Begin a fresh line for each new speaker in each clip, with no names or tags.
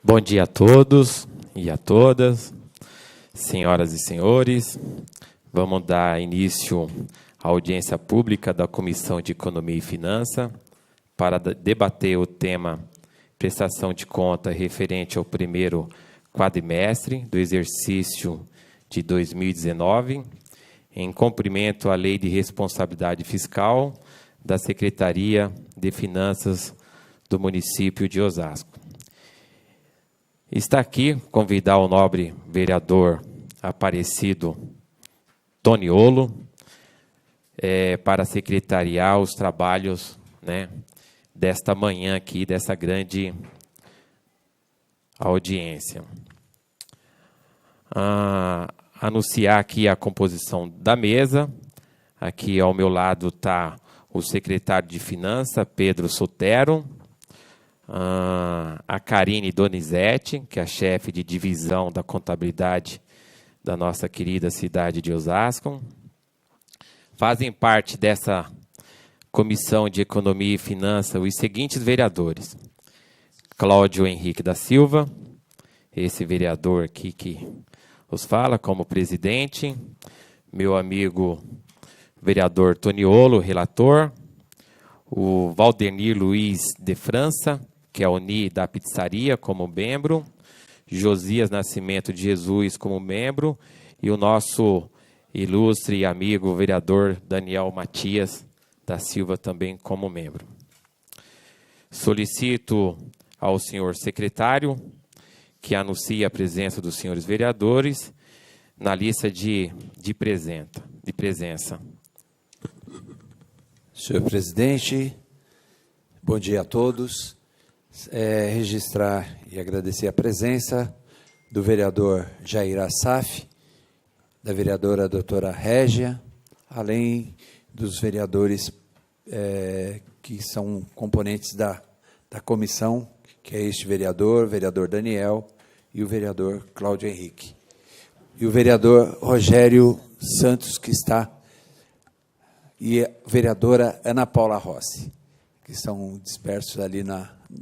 Bom dia a todos e a todas, senhoras e senhores. Vamos dar início à audiência pública da Comissão de Economia e Finança para debater o tema prestação de conta referente ao primeiro quadrimestre do exercício de 2019, em cumprimento à Lei de Responsabilidade Fiscal da Secretaria de Finanças do município de Osasco. Está aqui convidar o nobre vereador Aparecido Toniolo para secretariar os trabalhos, desta manhã aqui, dessa grande audiência. Anunciar aqui a composição da mesa. Aqui ao meu lado está o secretário de Finanças, Pedro Sotero, a Karine Donizete, que é a chefe de divisão da contabilidade da nossa querida cidade de Osasco. Fazem parte dessa Comissão de Economia e Finanças os seguintes vereadores: Cláudio Henrique da Silva, esse vereador aqui que os fala como presidente, meu amigo vereador Toniolo, relator, o Valdenir Luiz de França, que é o NI da pizzaria, como membro, Josias Nascimento de Jesus como membro, e o nosso ilustre amigo vereador Daniel Matias da Silva também como membro. Solicito ao senhor secretário que anuncie a presença dos senhores vereadores na lista de presença.
Senhor presidente, bom dia a todos. Registrar e agradecer a presença do vereador Jair Assaf, da vereadora doutora Régia, além dos vereadores que são componentes da comissão, que é este vereador Daniel e o vereador Cláudio Henrique. E o vereador Rogério Santos, que está, e a vereadora Ana Paula Rossi, que estão dispersos ali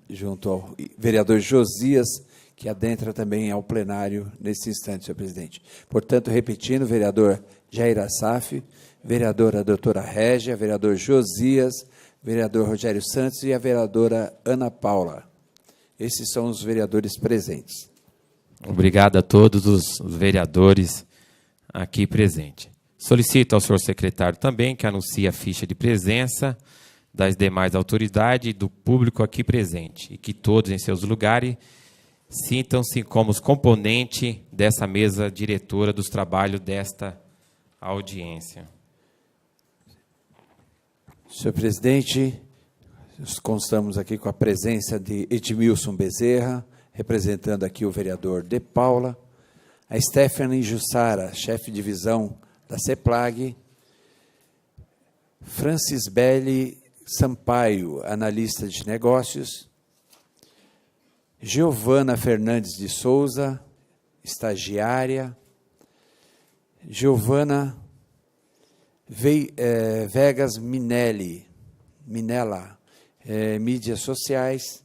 junto ao vereador Josias, que adentra também ao plenário nesse instante, senhor presidente. Portanto, repetindo, vereador Jair Assaf, vereadora doutora Régia, vereador Josias, vereador Rogério Santos e a vereadora Ana Paula. Esses são os vereadores presentes.
Obrigado a todos os vereadores aqui presentes. Solicito ao senhor secretário também que anuncie a ficha de presença das demais autoridades e do público aqui presente, e que todos em seus lugares sintam-se como os componentes dessa mesa diretora dos trabalhos desta audiência.
Senhor presidente, nós constamos aqui com a presença de Edmilson Bezerra, representando aqui o vereador De Paula, a Stephanie Jussara, chefe de divisão da CEPLAG, Francis Belli Sampaio, analista de negócios, Giovana Fernandes de Souza, estagiária, Giovana Vegas Minella, mídias sociais,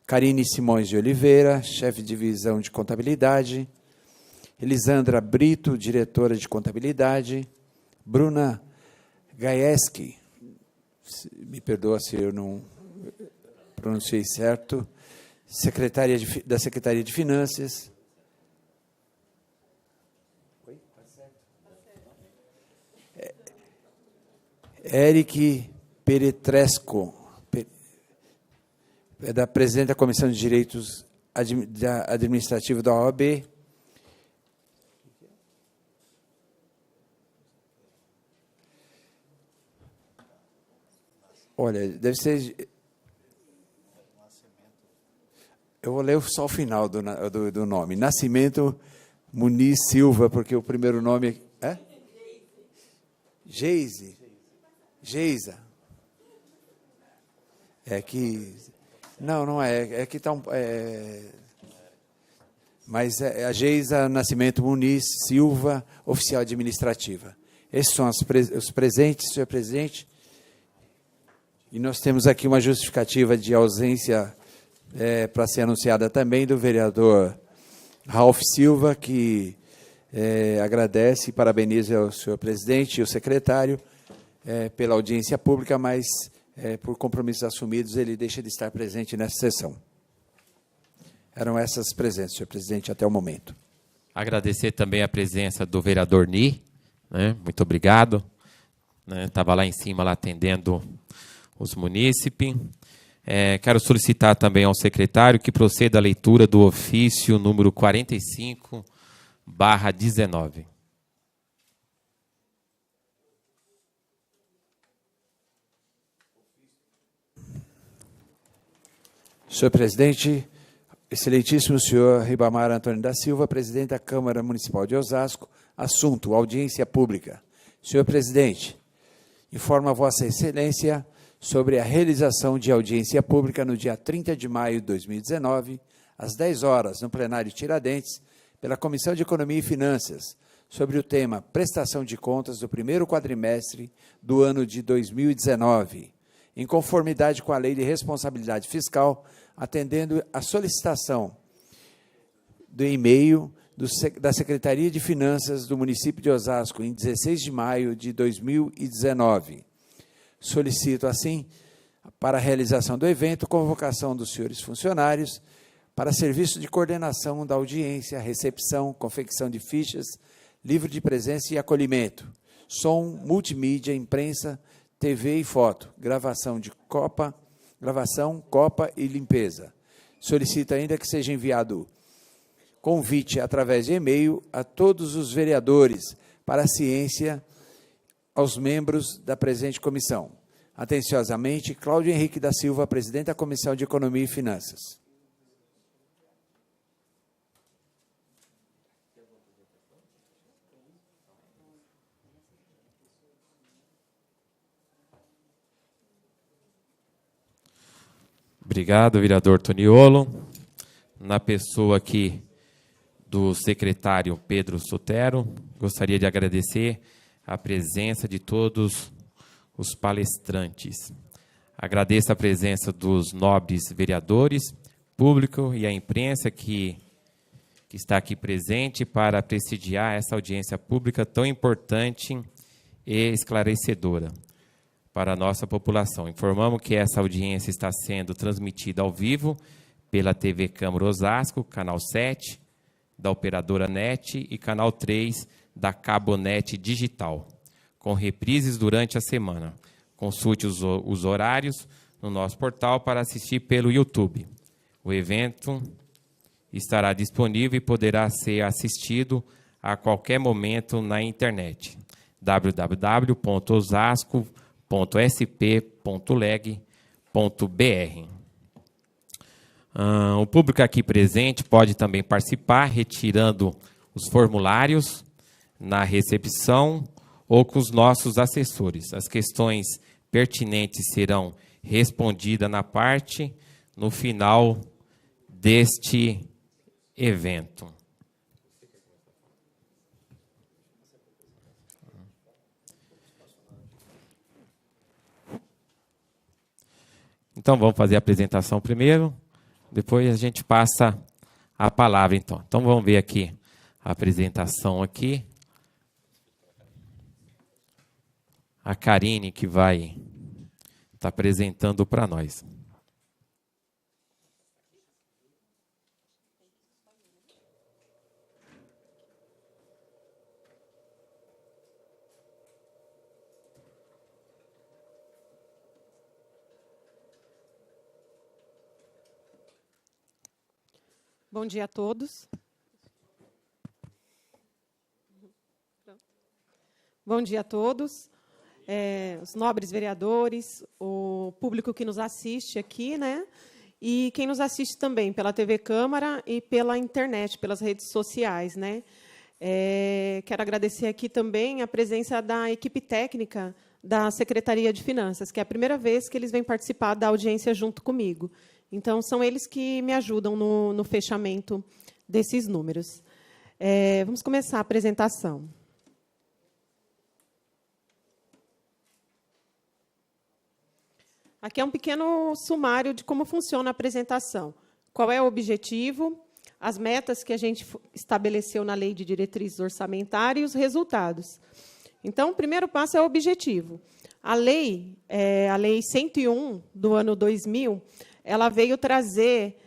Karine Simões de Oliveira, chefe de divisão de contabilidade, Elisandra Brito, diretora de contabilidade, Bruna Gaieski, me perdoa se eu não pronunciei certo, da Secretaria de Finanças. Eric Peretresco, da presidente da Comissão de Direitos Administrativos da OAB. Olha, deve ser... Eu vou ler só o final do nome. Nascimento Muniz Silva, porque o primeiro nome é... Geisa. É que... Não é. É que está mas é a Geisa Nascimento Muniz Silva, oficial administrativa. Esses são os presentes, senhor presidente. E nós temos aqui uma justificativa de ausência para ser anunciada também do vereador Ralph Silva, que agradece e parabeniza o senhor presidente e o secretário pela audiência pública, mas por compromissos assumidos ele deixa de estar presente nessa sessão. Eram essas presenças, senhor presidente, até o momento.
Agradecer também a presença do vereador Ni, né? Muito obrigado. Estava lá em cima, lá atendendo os munícipes. Quero solicitar também ao secretário que proceda à leitura do ofício número 45/19.
Senhor presidente, excelentíssimo senhor Ribamar Antônio da Silva, presidente da Câmara Municipal de Osasco, assunto, audiência pública. Senhor presidente, informo a vossa excelência sobre a realização de audiência pública no dia 30 de maio de 2019, às 10 horas, no plenário Tiradentes, pela Comissão de Economia e Finanças, sobre o tema Prestação de Contas do primeiro quadrimestre do ano de 2019, em conformidade com a Lei de Responsabilidade Fiscal, atendendo à solicitação do e-mail da Secretaria de Finanças do município de Osasco, em 16 de maio de 2019. Solicito, assim, para a realização do evento, convocação dos senhores funcionários para serviço de coordenação da audiência, recepção, confecção de fichas, livro de presença e acolhimento, som, multimídia, imprensa, TV e foto, gravação, copa e limpeza. Solicito ainda que seja enviado convite através de e-mail a todos os vereadores para a ciência aos membros da presente comissão. Atenciosamente, Cláudio Henrique da Silva, presidente da Comissão de Economia e Finanças.
Obrigado, vereador Toniolo. Na pessoa aqui do secretário Pedro Sotero, gostaria de agradecer a presença de todos os palestrantes. Agradeço a presença dos nobres vereadores, público e a imprensa que está aqui presente para prestigiar essa audiência pública tão importante e esclarecedora para a nossa população. Informamos que essa audiência está sendo transmitida ao vivo pela TV Câmara Osasco, canal 7, da operadora NET e canal 3 da Cabonet Digital, com reprises durante a semana. Consulte os horários no nosso portal para assistir pelo YouTube. O evento estará disponível e poderá ser assistido a qualquer momento na internet. www.osasco.sp.leg.br. O público aqui presente pode também participar retirando os formulários na recepção ou com os nossos assessores. As questões pertinentes serão respondidas no final deste evento. Então, vamos fazer a apresentação primeiro, depois a gente passa a palavra, então. Então, vamos ver aqui a apresentação aqui. A Karine que vai estar apresentando para nós.
Bom dia a todos. Bom dia a todos, os nobres vereadores, o público que nos assiste aqui, né? E quem nos assiste também pela TV Câmara e pela internet, pelas redes sociais, né? Quero agradecer aqui também a presença da equipe técnica da Secretaria de Finanças, que é a primeira vez que eles vêm participar da audiência junto comigo. Então, são eles que me ajudam no fechamento desses números. Vamos começar a apresentação. Aqui é um pequeno sumário de como funciona a apresentação. qual é o objetivo, as metas que a gente estabeleceu na Lei de Diretrizes Orçamentárias e os resultados. Então, o primeiro passo é o objetivo. A Lei 101, do ano 2000, ela veio trazer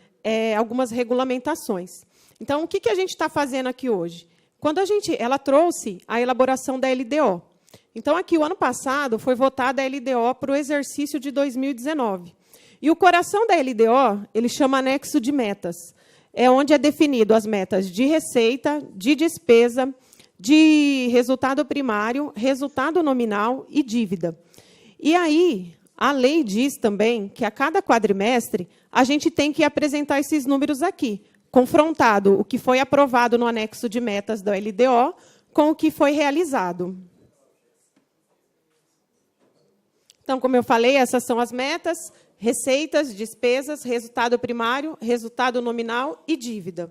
algumas regulamentações. Então, o que a gente está fazendo aqui hoje? Ela trouxe a elaboração da LDO. Então, aqui, o ano passado, foi votada a LDO para o exercício de 2019. E o coração da LDO, ele chama anexo de metas. É onde é definido as metas de receita, de despesa, de resultado primário, resultado nominal e dívida. E aí, a lei diz também que, a cada quadrimestre, a gente tem que apresentar esses números aqui, confrontado o que foi aprovado no anexo de metas da LDO com o que foi realizado. Então, como eu falei, essas são as metas, receitas, despesas, resultado primário, resultado nominal e dívida.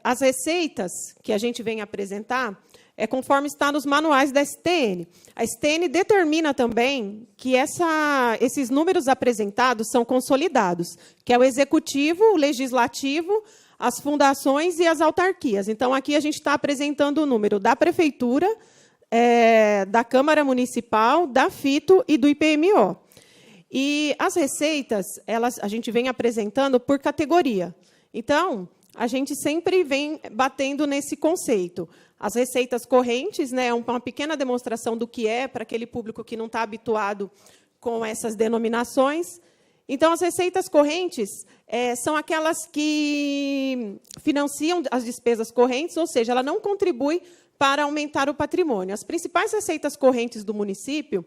As receitas que a gente vem apresentar conforme está nos manuais da STN. A STN determina também que esses números apresentados são consolidados, que é o Executivo, o Legislativo, as fundações e as autarquias. Então, aqui a gente está apresentando o número da Prefeitura, da Câmara Municipal, da FITO e do IPMO. E as receitas, a gente vem apresentando por categoria. Então, a gente sempre vem batendo nesse conceito. As receitas correntes, né, uma pequena demonstração do que é para aquele público que não está habituado com essas denominações. Então, as receitas correntes são aquelas que financiam as despesas correntes, ou seja, ela não contribui para aumentar o patrimônio. As principais receitas correntes do município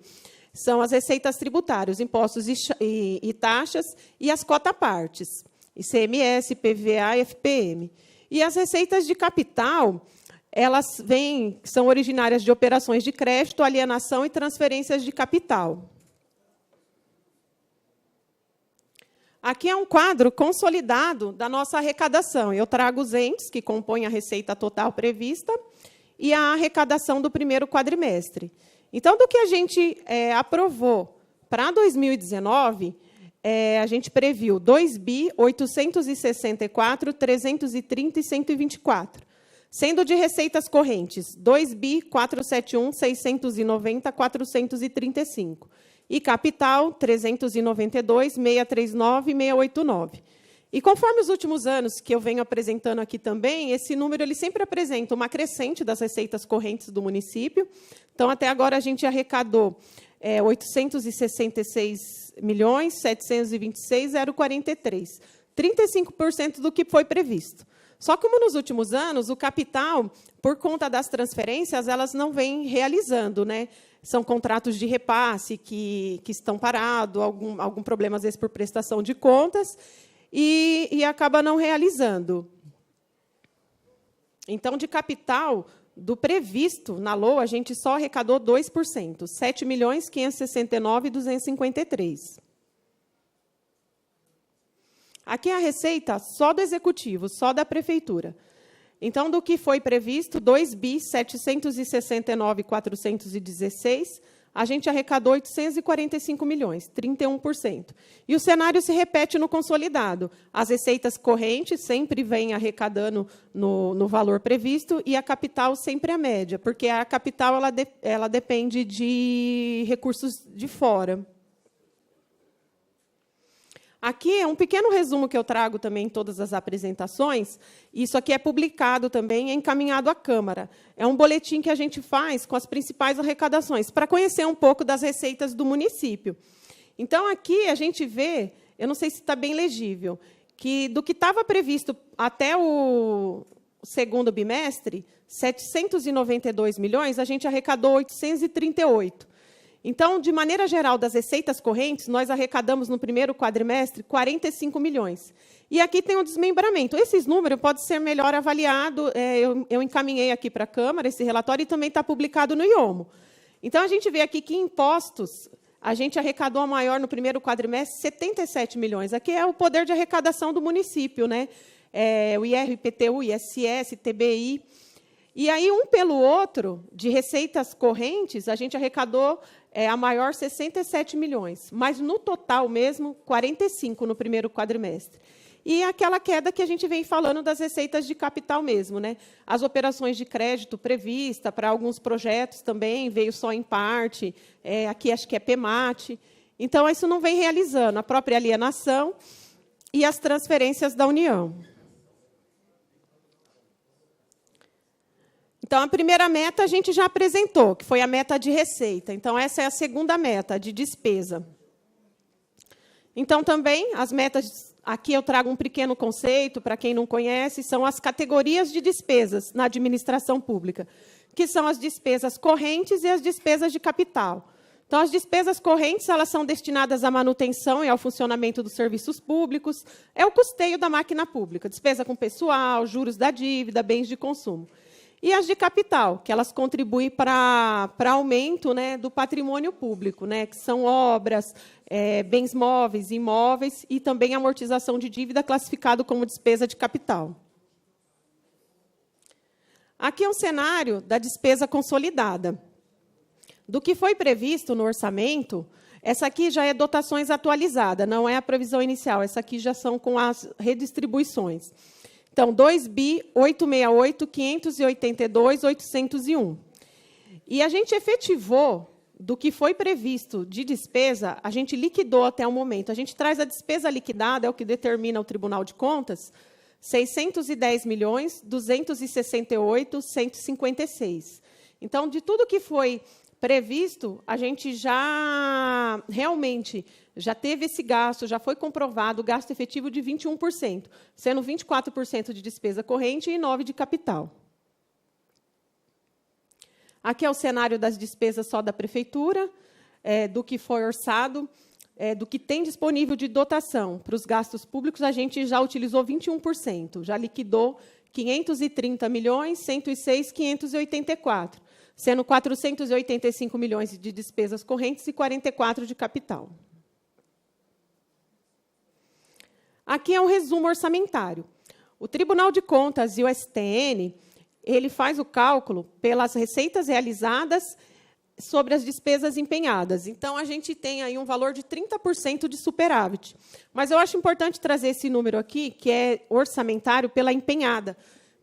são as receitas tributárias, impostos e taxas e as cota-partes, ICMS, IPVA e FPM. E as receitas de capital, elas são originárias de operações de crédito, alienação e transferências de capital. Aqui é um quadro consolidado da nossa arrecadação. Eu trago os entes que compõem a receita total prevista e a arrecadação do primeiro quadrimestre. Então, do que a gente aprovou para 2019, a gente previu 2.864.330.124, sendo de receitas correntes 2.471.690.435 e capital 392.639.689. E conforme os últimos anos que eu venho apresentando aqui também, esse número ele sempre apresenta uma crescente das receitas correntes do município. Então, até agora, a gente arrecadou 866.726.043, 35% do que foi previsto. Só que, como nos últimos anos, o capital, por conta das transferências, elas não vêm realizando, né? São contratos de repasse que estão parados, algum problema, às vezes, por prestação de contas, e acaba não realizando. Então, de capital, do previsto na LOA, a gente só arrecadou 2%, 7.569.253. Aqui é a receita só do Executivo, só da Prefeitura. Então, do que foi previsto, 2.769.416, a gente arrecadou 845 milhões, 31%. E o cenário se repete no consolidado. As receitas correntes sempre vêm arrecadando no valor previsto e a capital sempre a média, porque a capital ela depende de recursos de fora. Aqui é um pequeno resumo que eu trago também em todas as apresentações. Isso aqui é publicado também, é encaminhado à Câmara. É um boletim que a gente faz com as principais arrecadações, para conhecer um pouco das receitas do município. Então, aqui a gente vê, eu não sei se está bem legível, que do que estava previsto até o segundo bimestre, 792 milhões, a gente arrecadou 838. Então, de maneira geral, das receitas correntes, nós arrecadamos no primeiro quadrimestre 45 milhões. E aqui tem um desmembramento. Esses números podem ser melhor avaliados. Eu encaminhei aqui para a Câmara esse relatório e também está publicado no IOMO. Então, a gente vê aqui que impostos, a gente arrecadou a maior no primeiro quadrimestre, 77 milhões. Aqui é o poder de arrecadação do município, né? O IR, IPTU, ISS, TBI. E aí, um pelo outro, de receitas correntes, a gente arrecadou a maior 67 milhões, mas no total mesmo, 45 no primeiro quadrimestre. E aquela queda que a gente vem falando das receitas de capital mesmo, né? As operações de crédito prevista para alguns projetos também veio só em parte, aqui acho que é PEMAT. Então, isso não vem realizando, a própria alienação e as transferências da União. Então, a primeira meta a gente já apresentou, que foi a meta de receita. Então, essa é a segunda meta, de despesa. Então, também, as metas, aqui eu trago um pequeno conceito, para quem não conhece, são as categorias de despesas na administração pública, que são as despesas correntes e as despesas de capital. Então, as despesas correntes, elas são destinadas à manutenção e ao funcionamento dos serviços públicos, é o custeio da máquina pública, despesa com pessoal, juros da dívida, bens de consumo. E as de capital, que elas contribuem para aumento, né, do patrimônio público, né, que são obras, bens móveis, imóveis e também amortização de dívida classificado como despesa de capital. Aqui é um cenário da despesa consolidada. Do que foi previsto no orçamento, essa aqui já é dotações atualizada, não é a previsão inicial, essa aqui já são com as redistribuições. Então, 2.868.582.801. E a gente efetivou, do que foi previsto de despesa, a gente liquidou até o momento. A gente traz a despesa liquidada, é o que determina o Tribunal de Contas, 610.268.156. Então, de tudo que foi previsto, a gente já realmente já teve esse gasto, já foi comprovado o gasto efetivo de 21%, sendo 24% de despesa corrente e 9% de capital. Aqui é o cenário das despesas só da prefeitura, do que foi orçado, do que tem disponível de dotação para os gastos públicos, a gente já utilizou 21%, já liquidou 530.106.584, sendo 485 milhões de despesas correntes e 44 de capital. Aqui é um resumo orçamentário. O Tribunal de Contas e o STN, ele faz o cálculo pelas receitas realizadas sobre as despesas empenhadas. Então, a gente tem aí um valor de 30% de superávit. Mas eu acho importante trazer esse número aqui, que é orçamentário pela empenhada,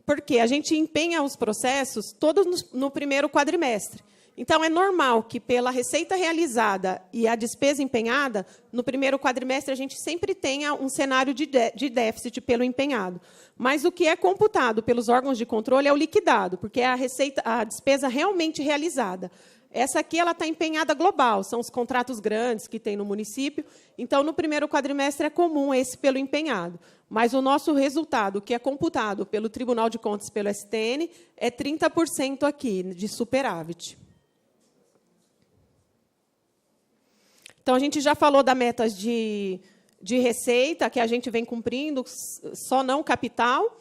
porque a gente empenha os processos todos no primeiro quadrimestre. Então, é normal que, pela receita realizada e a despesa empenhada, no primeiro quadrimestre, a gente sempre tenha um cenário de déficit pelo empenhado. Mas o que é computado pelos órgãos de controle é o liquidado, porque é a despesa realmente realizada. Essa aqui ela está empenhada global, são os contratos grandes que tem no município. Então, no primeiro quadrimestre, é comum esse pelo empenhado. Mas o nosso resultado, que é computado pelo Tribunal de Contas e pelo STN, é 30% aqui, de superávit. Então, a gente já falou das metas de receita, que a gente vem cumprindo, só não capital,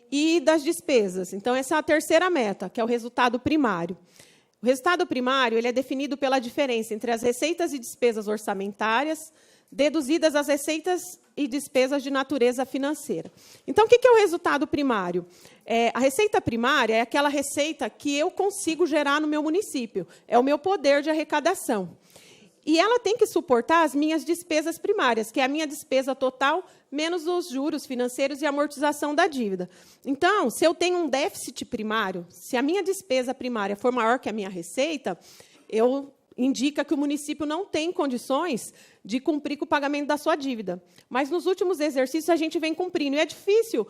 e das despesas. Então, essa é a terceira meta, que é o resultado primário. O resultado primário ele é definido pela diferença entre as receitas e despesas orçamentárias, deduzidas as receitas e despesas de natureza financeira. Então, o que é o resultado primário? A receita primária é aquela receita que eu consigo gerar no meu município, é o meu poder de arrecadação. E ela tem que suportar as minhas despesas primárias, que é a minha despesa total, menos os juros financeiros e amortização da dívida. Então, se eu tenho um déficit primário, se a minha despesa primária for maior que a minha receita, indica que o município não tem condições de cumprir com o pagamento da sua dívida. Mas, nos últimos exercícios, a gente vem cumprindo. E é difícil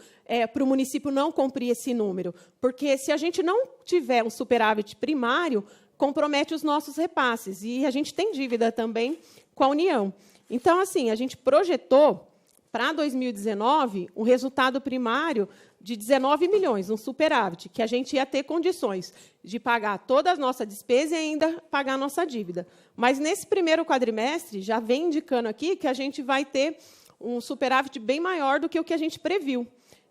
para o município não cumprir esse número, porque, se a gente não tiver um superávit primário, compromete os nossos repasses. E a gente tem dívida também com a União. Então, assim, a gente projetou, para 2019, um resultado primário de 19 milhões, um superávit, que a gente ia ter condições de pagar toda a nossa despesa e ainda pagar a nossa dívida. Mas, nesse primeiro quadrimestre, já vem indicando aqui que a gente vai ter um superávit bem maior do que o que a gente previu.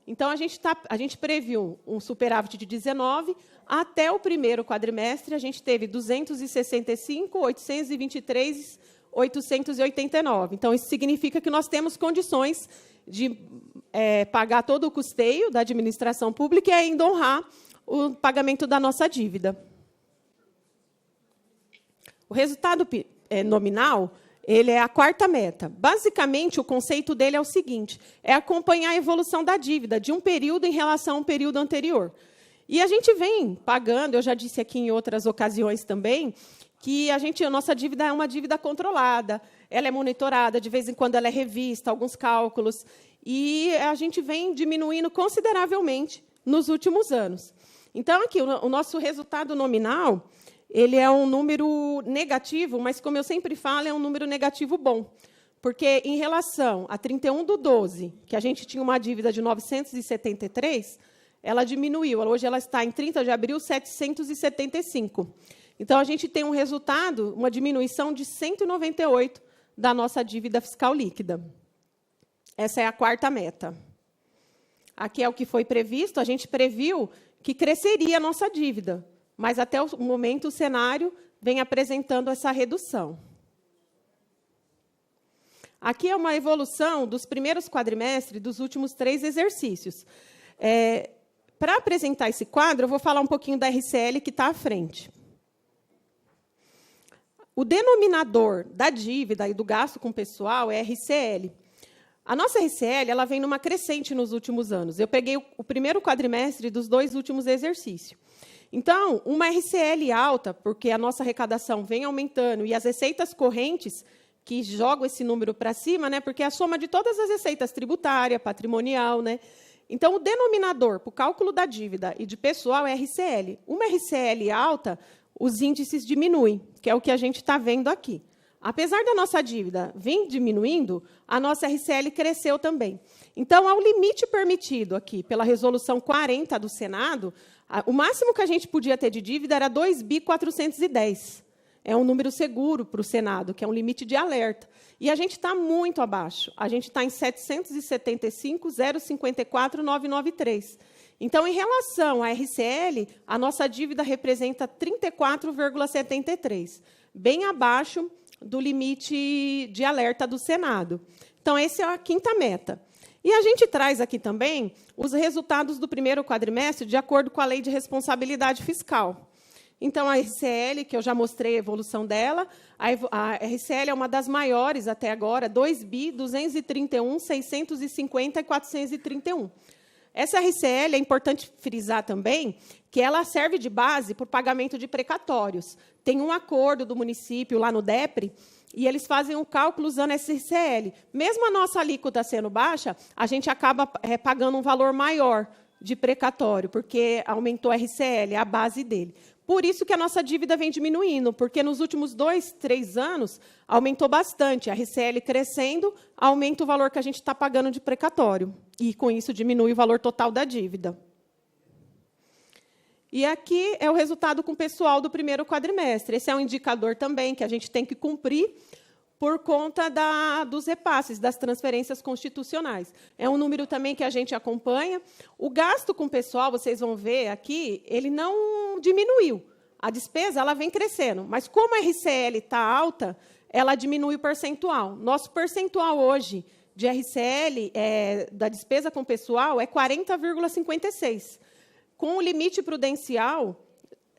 Então, a gente previu um superávit de 19, até o primeiro quadrimestre, a gente teve 265, 823, 889. Então, isso significa que nós temos condições de pagar todo o custeio da administração pública e ainda honrar o pagamento da nossa dívida. O resultado nominal, ele é a quarta meta. Basicamente, o conceito dele é o seguinte, é acompanhar a evolução da dívida de um período em relação a um período anterior. E a gente vem pagando, eu já disse aqui em outras ocasiões também, que a nossa dívida é uma dívida controlada, ela é monitorada, de vez em quando ela é revista, alguns cálculos, e a gente vem diminuindo consideravelmente nos últimos anos. Então, aqui, o nosso resultado nominal, ele é um número negativo, mas, como eu sempre falo, é um número negativo bom. Porque, em relação a 31/12, que a gente tinha uma dívida de 973, ela diminuiu. Hoje ela está em 30 de abril, 775. Então, a gente tem um resultado, uma diminuição de 198 da nossa dívida fiscal líquida. Essa é a quarta meta. Aqui é o que foi previsto. A gente previu que cresceria a nossa dívida, mas, até o momento, o cenário vem apresentando essa redução. Aqui é uma evolução dos primeiros quadrimestres dos últimos 3 exercícios. Para apresentar esse quadro, eu vou falar um pouquinho da RCL, que está à frente. O denominador da dívida e do gasto com o pessoal é a RCL. A nossa RCL ela vem numa crescente nos últimos anos. Eu peguei o primeiro quadrimestre dos 2 últimos exercícios. Então, uma RCL alta, porque a nossa arrecadação vem aumentando, e as receitas correntes, que jogam esse número para cima, né, porque é a soma de todas as receitas tributária, patrimonial. Né? Então, o denominador para o cálculo da dívida e de pessoal é RCL. Uma RCL alta, os índices diminuem, que é o que a gente está vendo aqui. Apesar da nossa dívida vir diminuindo, a nossa RCL cresceu também. Então, ao limite permitido aqui pela Resolução 40 do Senado, o máximo que a gente podia ter de dívida era 2.410. É um número seguro para o Senado, que é um limite de alerta. E a gente está muito abaixo. A gente está em 775.054.993. Então, em relação à RCL, a nossa dívida representa 34,73, bem abaixo do limite de alerta do Senado. Então, essa é a quinta meta. E a gente traz aqui também os resultados do primeiro quadrimestre de acordo com a Lei de Responsabilidade Fiscal. Então, a RCL, que eu já mostrei a evolução dela, a RCL é uma das maiores até agora, 2.231.650.431. Essa RCL, é importante frisar também que ela serve de base para o pagamento de precatórios. Tem um acordo do município lá no DEPRE, e eles fazem um cálculo usando essa RCL. Mesmo a nossa alíquota sendo baixa, a gente acaba pagando um valor maior de precatório, porque aumentou a RCL, a base dele. Por isso que a nossa dívida vem diminuindo, porque nos últimos 2, 3 anos aumentou bastante. A RCL crescendo, aumenta o valor que a gente está pagando de precatório. E, com isso, diminui o valor total da dívida. E aqui é o resultado com o pessoal do primeiro quadrimestre. Esse é um indicador também que a gente tem que cumprir por conta dos repasses, das transferências constitucionais. É um número também que a gente acompanha. O gasto com o pessoal, vocês vão ver aqui, ele não diminuiu. A despesa ela vem crescendo, mas como a RCL está alta, ela diminui o percentual. Nosso percentual hoje de RCL, da despesa com o pessoal, é 40,56%. Com o limite prudencial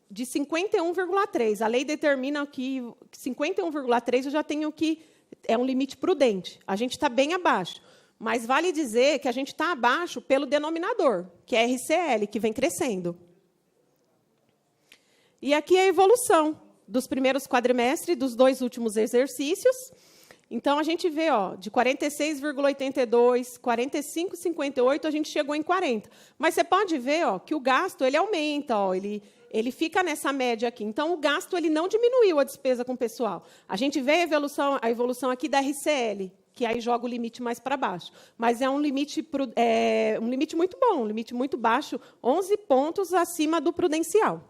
de 51,3. A lei determina que 51,3 eu já tenho que é um limite prudente. A gente está bem abaixo. Mas vale dizer que a gente está abaixo pelo denominador, que é a RCL, que vem crescendo. E aqui é a evolução dos primeiros quadrimestres dos 2 últimos exercícios. Então, a gente vê, de 46,82, 45,58, a gente chegou em 40. Mas você pode ver que o gasto ele aumenta, ele fica nessa média aqui. Então, o gasto ele não diminuiu a despesa com o pessoal. A gente vê a evolução aqui da RCL, que aí joga o limite mais para baixo. Mas é um limite muito bom, um limite muito baixo, 11 pontos acima do prudencial.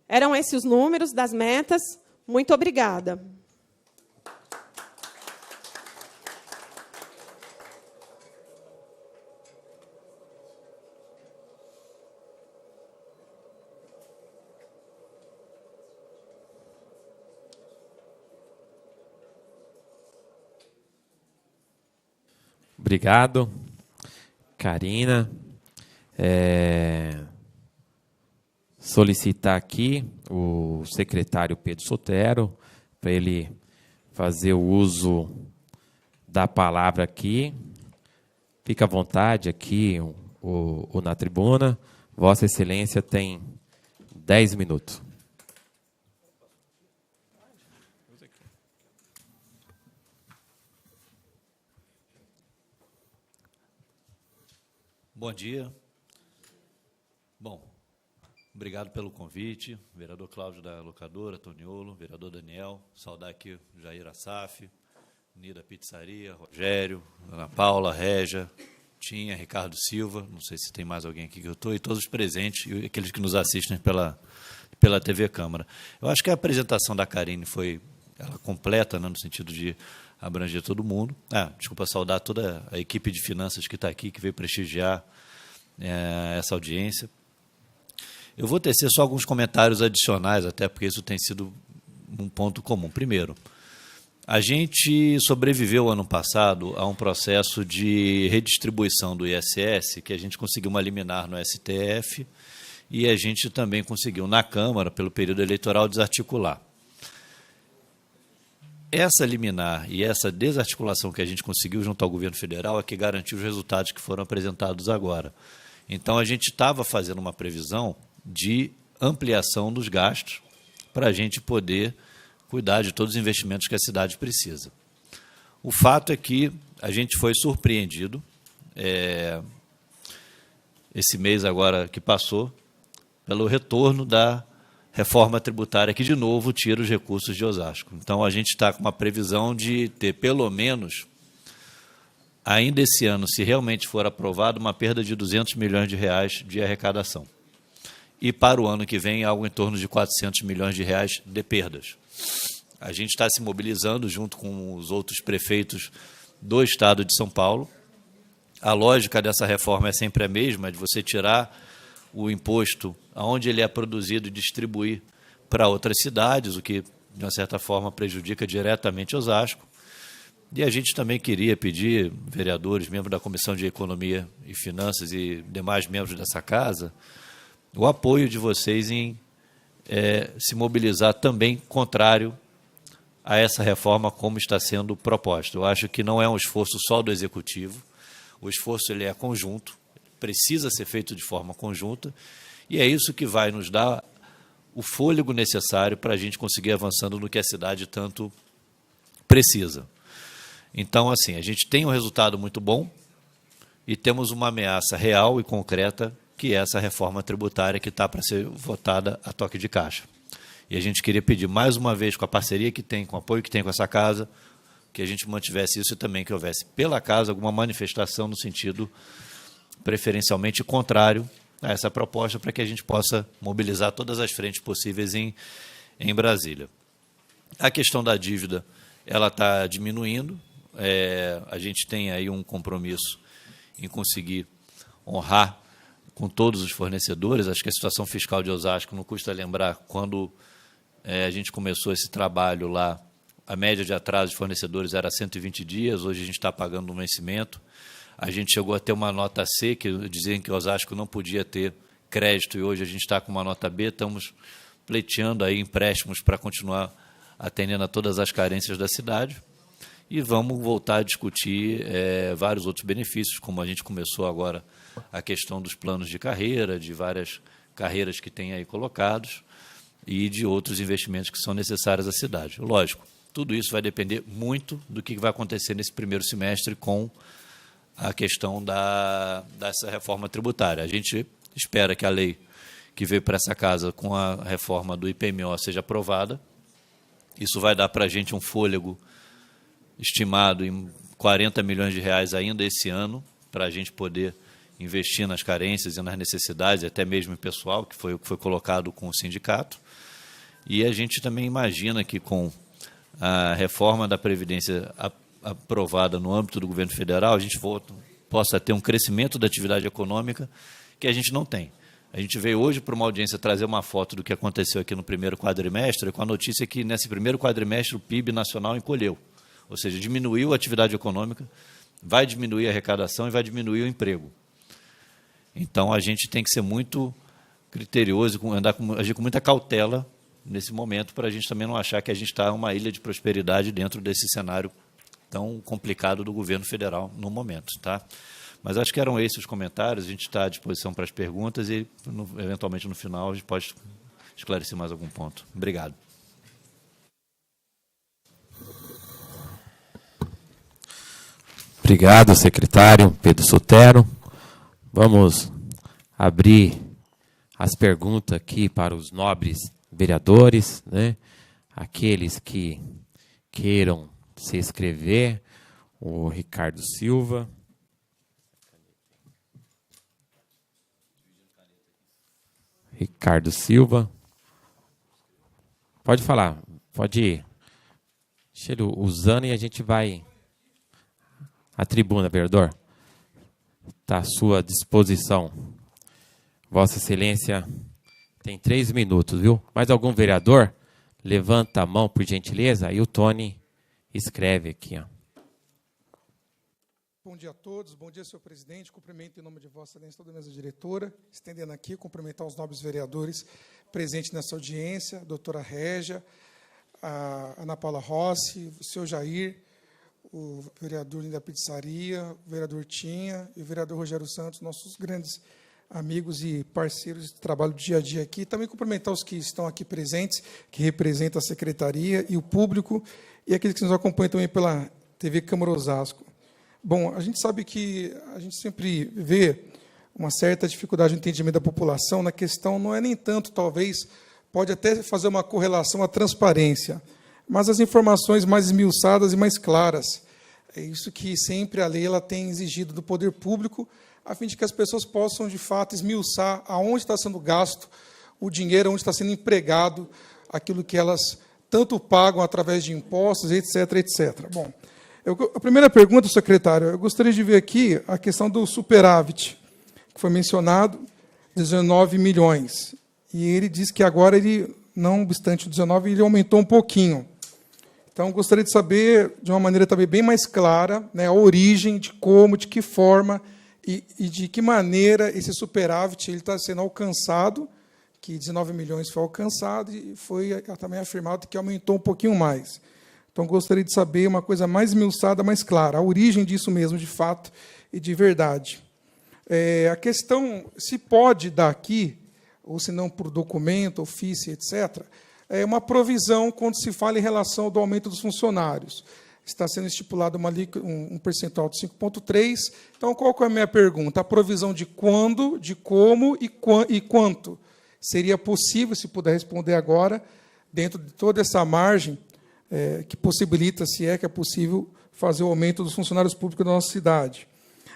Eram esses os números das metas. Muito obrigada.
Obrigado, Karina. solicitar aqui o secretário Pedro Sotero para ele fazer o uso da palavra aqui. Fica à vontade aqui na tribuna. Vossa Excelência tem 10 minutos.
Bom dia. Bom, obrigado pelo convite, vereador Cláudio da Locadora, Toniolo, vereador Daniel, saudar aqui o Jair Assaf, Nida Pizzaria, Rogério, Ana Paula, Régia, Tinha, Ricardo Silva, não sei se tem mais alguém aqui que eu estou, e todos os presentes e aqueles que nos assistem pela TV Câmara. Eu acho que a apresentação da Karine foi completa, né, no sentido de abranger todo mundo. Desculpa, saudar toda a equipe de finanças que está aqui, que veio prestigiar essa audiência. Eu vou tecer só alguns comentários adicionais, até porque isso tem sido um ponto comum. Primeiro, a gente sobreviveu ano passado a um processo de redistribuição do ISS, que a gente conseguiu uma liminar no STF e a gente também conseguiu, na Câmara, pelo período eleitoral, desarticular. Essa liminar e essa desarticulação que a gente conseguiu junto ao governo federal é que garantiu os resultados que foram apresentados agora. Então, a gente estava fazendo uma previsão de ampliação dos gastos para a gente poder cuidar de todos os investimentos que a cidade precisa. O fato é que a gente foi surpreendido, esse mês agora que passou, pelo retorno da reforma tributária, que, de novo, tira os recursos de Osasco. Então, a gente está com uma previsão de ter, pelo menos, ainda esse ano, se realmente for aprovado, uma perda de R$200 milhões de arrecadação. E, para o ano que vem, algo em torno de R$400 milhões de perdas. A gente está se mobilizando junto com os outros prefeitos do Estado de São Paulo. A lógica dessa reforma é sempre a mesma, de você tirar o imposto onde ele é produzido e distribuir para outras cidades, o que, de uma certa forma, prejudica diretamente Osasco. E a gente também queria pedir, vereadores, membros da Comissão de Economia e Finanças e demais membros dessa casa, o apoio de vocês em se mobilizar também contrário a essa reforma como está sendo proposta. Eu acho que não é um esforço só do Executivo, o esforço ele é conjunto, precisa ser feito de forma conjunta, e é isso que vai nos dar o fôlego necessário para a gente conseguir avançando no que a cidade tanto precisa. Então, assim, a gente tem um resultado muito bom e temos uma ameaça real e concreta, que é essa reforma tributária que está para ser votada a toque de caixa. E a gente queria pedir mais uma vez, com a parceria que tem, com o apoio que tem com essa casa, que a gente mantivesse isso e também que houvesse pela casa alguma manifestação no sentido preferencialmente contrário a essa proposta, para que a gente possa mobilizar todas as frentes possíveis em Brasília. A questão da dívida, ela está diminuindo, a gente tem aí um compromisso em conseguir honrar com todos os fornecedores. Acho que a situação fiscal de Osasco, não custa lembrar, quando a gente começou esse trabalho lá, a média de atraso de fornecedores era 120 dias, hoje a gente está pagando um vencimento. A gente chegou a ter uma nota C, que diziam que Osasco não podia ter crédito, e hoje a gente está com uma nota B, estamos pleiteando aí empréstimos para continuar atendendo a todas as carências da cidade, e vamos voltar a discutir vários outros benefícios, como a gente começou agora a questão dos planos de carreira, de várias carreiras que tem aí colocados, e de outros investimentos que são necessários à cidade. Lógico, tudo isso vai depender muito do que vai acontecer nesse primeiro semestre com a questão dessa reforma tributária. A gente espera que a lei que veio para essa casa com a reforma do IPMO seja aprovada. Isso vai dar para a gente um fôlego estimado em R$40 milhões ainda esse ano, para a gente poder investir nas carências e nas necessidades, até mesmo em pessoal, que foi o que foi colocado com o sindicato. E a gente também imagina que, com a reforma da Previdência aprovada no âmbito do governo federal, a gente possa ter um crescimento da atividade econômica que a gente não tem. A gente veio hoje para uma audiência trazer uma foto do que aconteceu aqui no primeiro quadrimestre, com a notícia que, nesse primeiro quadrimestre, o PIB nacional encolheu, ou seja, diminuiu a atividade econômica, vai diminuir a arrecadação e vai diminuir o emprego. Então, a gente tem que ser muito criterioso, agir com muita cautela nesse momento, para a gente também não achar que a gente está uma ilha de prosperidade dentro desse cenário tão complicado do governo federal no momento. Tá? Mas acho que eram esses os comentários, a gente está à disposição para as perguntas e, eventualmente, no final, a gente pode esclarecer mais algum ponto. Obrigado.
Obrigado, secretário Pedro Sotero. Vamos abrir as perguntas aqui para os nobres vereadores, né? Aqueles que queiram se inscrever. O Ricardo Silva. Ricardo Silva. Pode falar, pode ir. Deixa ele usando e a gente vai... A tribuna, vereador, está à sua disposição. Vossa Excelência tem 3 minutos, viu? Mais algum vereador? Levanta a mão, por gentileza, aí o Tony escreve aqui. Ó.
Bom dia a todos, bom dia, senhor presidente. Cumprimento em nome de Vossa Excelência toda a mesa diretora, estendendo aqui, cumprimentar os nobres vereadores presentes nessa audiência, a doutora Régia, a Ana Paula Rossi, o senhor Jair, o vereador da Pizzaria, o vereador Tinha e o vereador Rogério Santos, nossos grandes amigos e parceiros de trabalho do dia a dia aqui. Também cumprimentar os que estão aqui presentes, que representam a secretaria e o público, e aqueles que nos acompanham também pela TV Câmara Osasco. Bom, a gente sabe que a gente sempre vê uma certa dificuldade de entendimento da população na questão, não é nem tanto, talvez, pode até fazer uma correlação à transparência, mas as informações mais esmiuçadas e mais claras. É isso que sempre a lei ela tem exigido do poder público, a fim de que as pessoas possam, de fato, esmiuçar aonde está sendo gasto o dinheiro, onde está sendo empregado aquilo que elas tanto pagam através de impostos, etc., etc. Bom, a primeira pergunta, secretário, eu gostaria de ver aqui a questão do superávit, que foi mencionado, 19 milhões. E ele diz que agora, ele, não obstante o 19, ele aumentou um pouquinho. Então, gostaria de saber, de uma maneira também bem mais clara, né, a origem, de como, de que forma e de que maneira esse superávit ele está sendo alcançado, que 19 milhões foi alcançado e foi também afirmado que aumentou um pouquinho mais. Então, gostaria de saber uma coisa mais esmiuçada, mais clara, a origem disso mesmo, de fato e de verdade. A questão, se pode dar aqui, ou se não por documento, ofício, etc., é uma provisão quando se fala em relação ao aumento dos funcionários. Está sendo estipulado um percentual de 5,3%. Então, qual é a minha pergunta? A provisão de quando, de como e quanto seria possível, se puder responder agora, dentro de toda essa margem que possibilita, se é que é possível, fazer o aumento dos funcionários públicos da nossa cidade.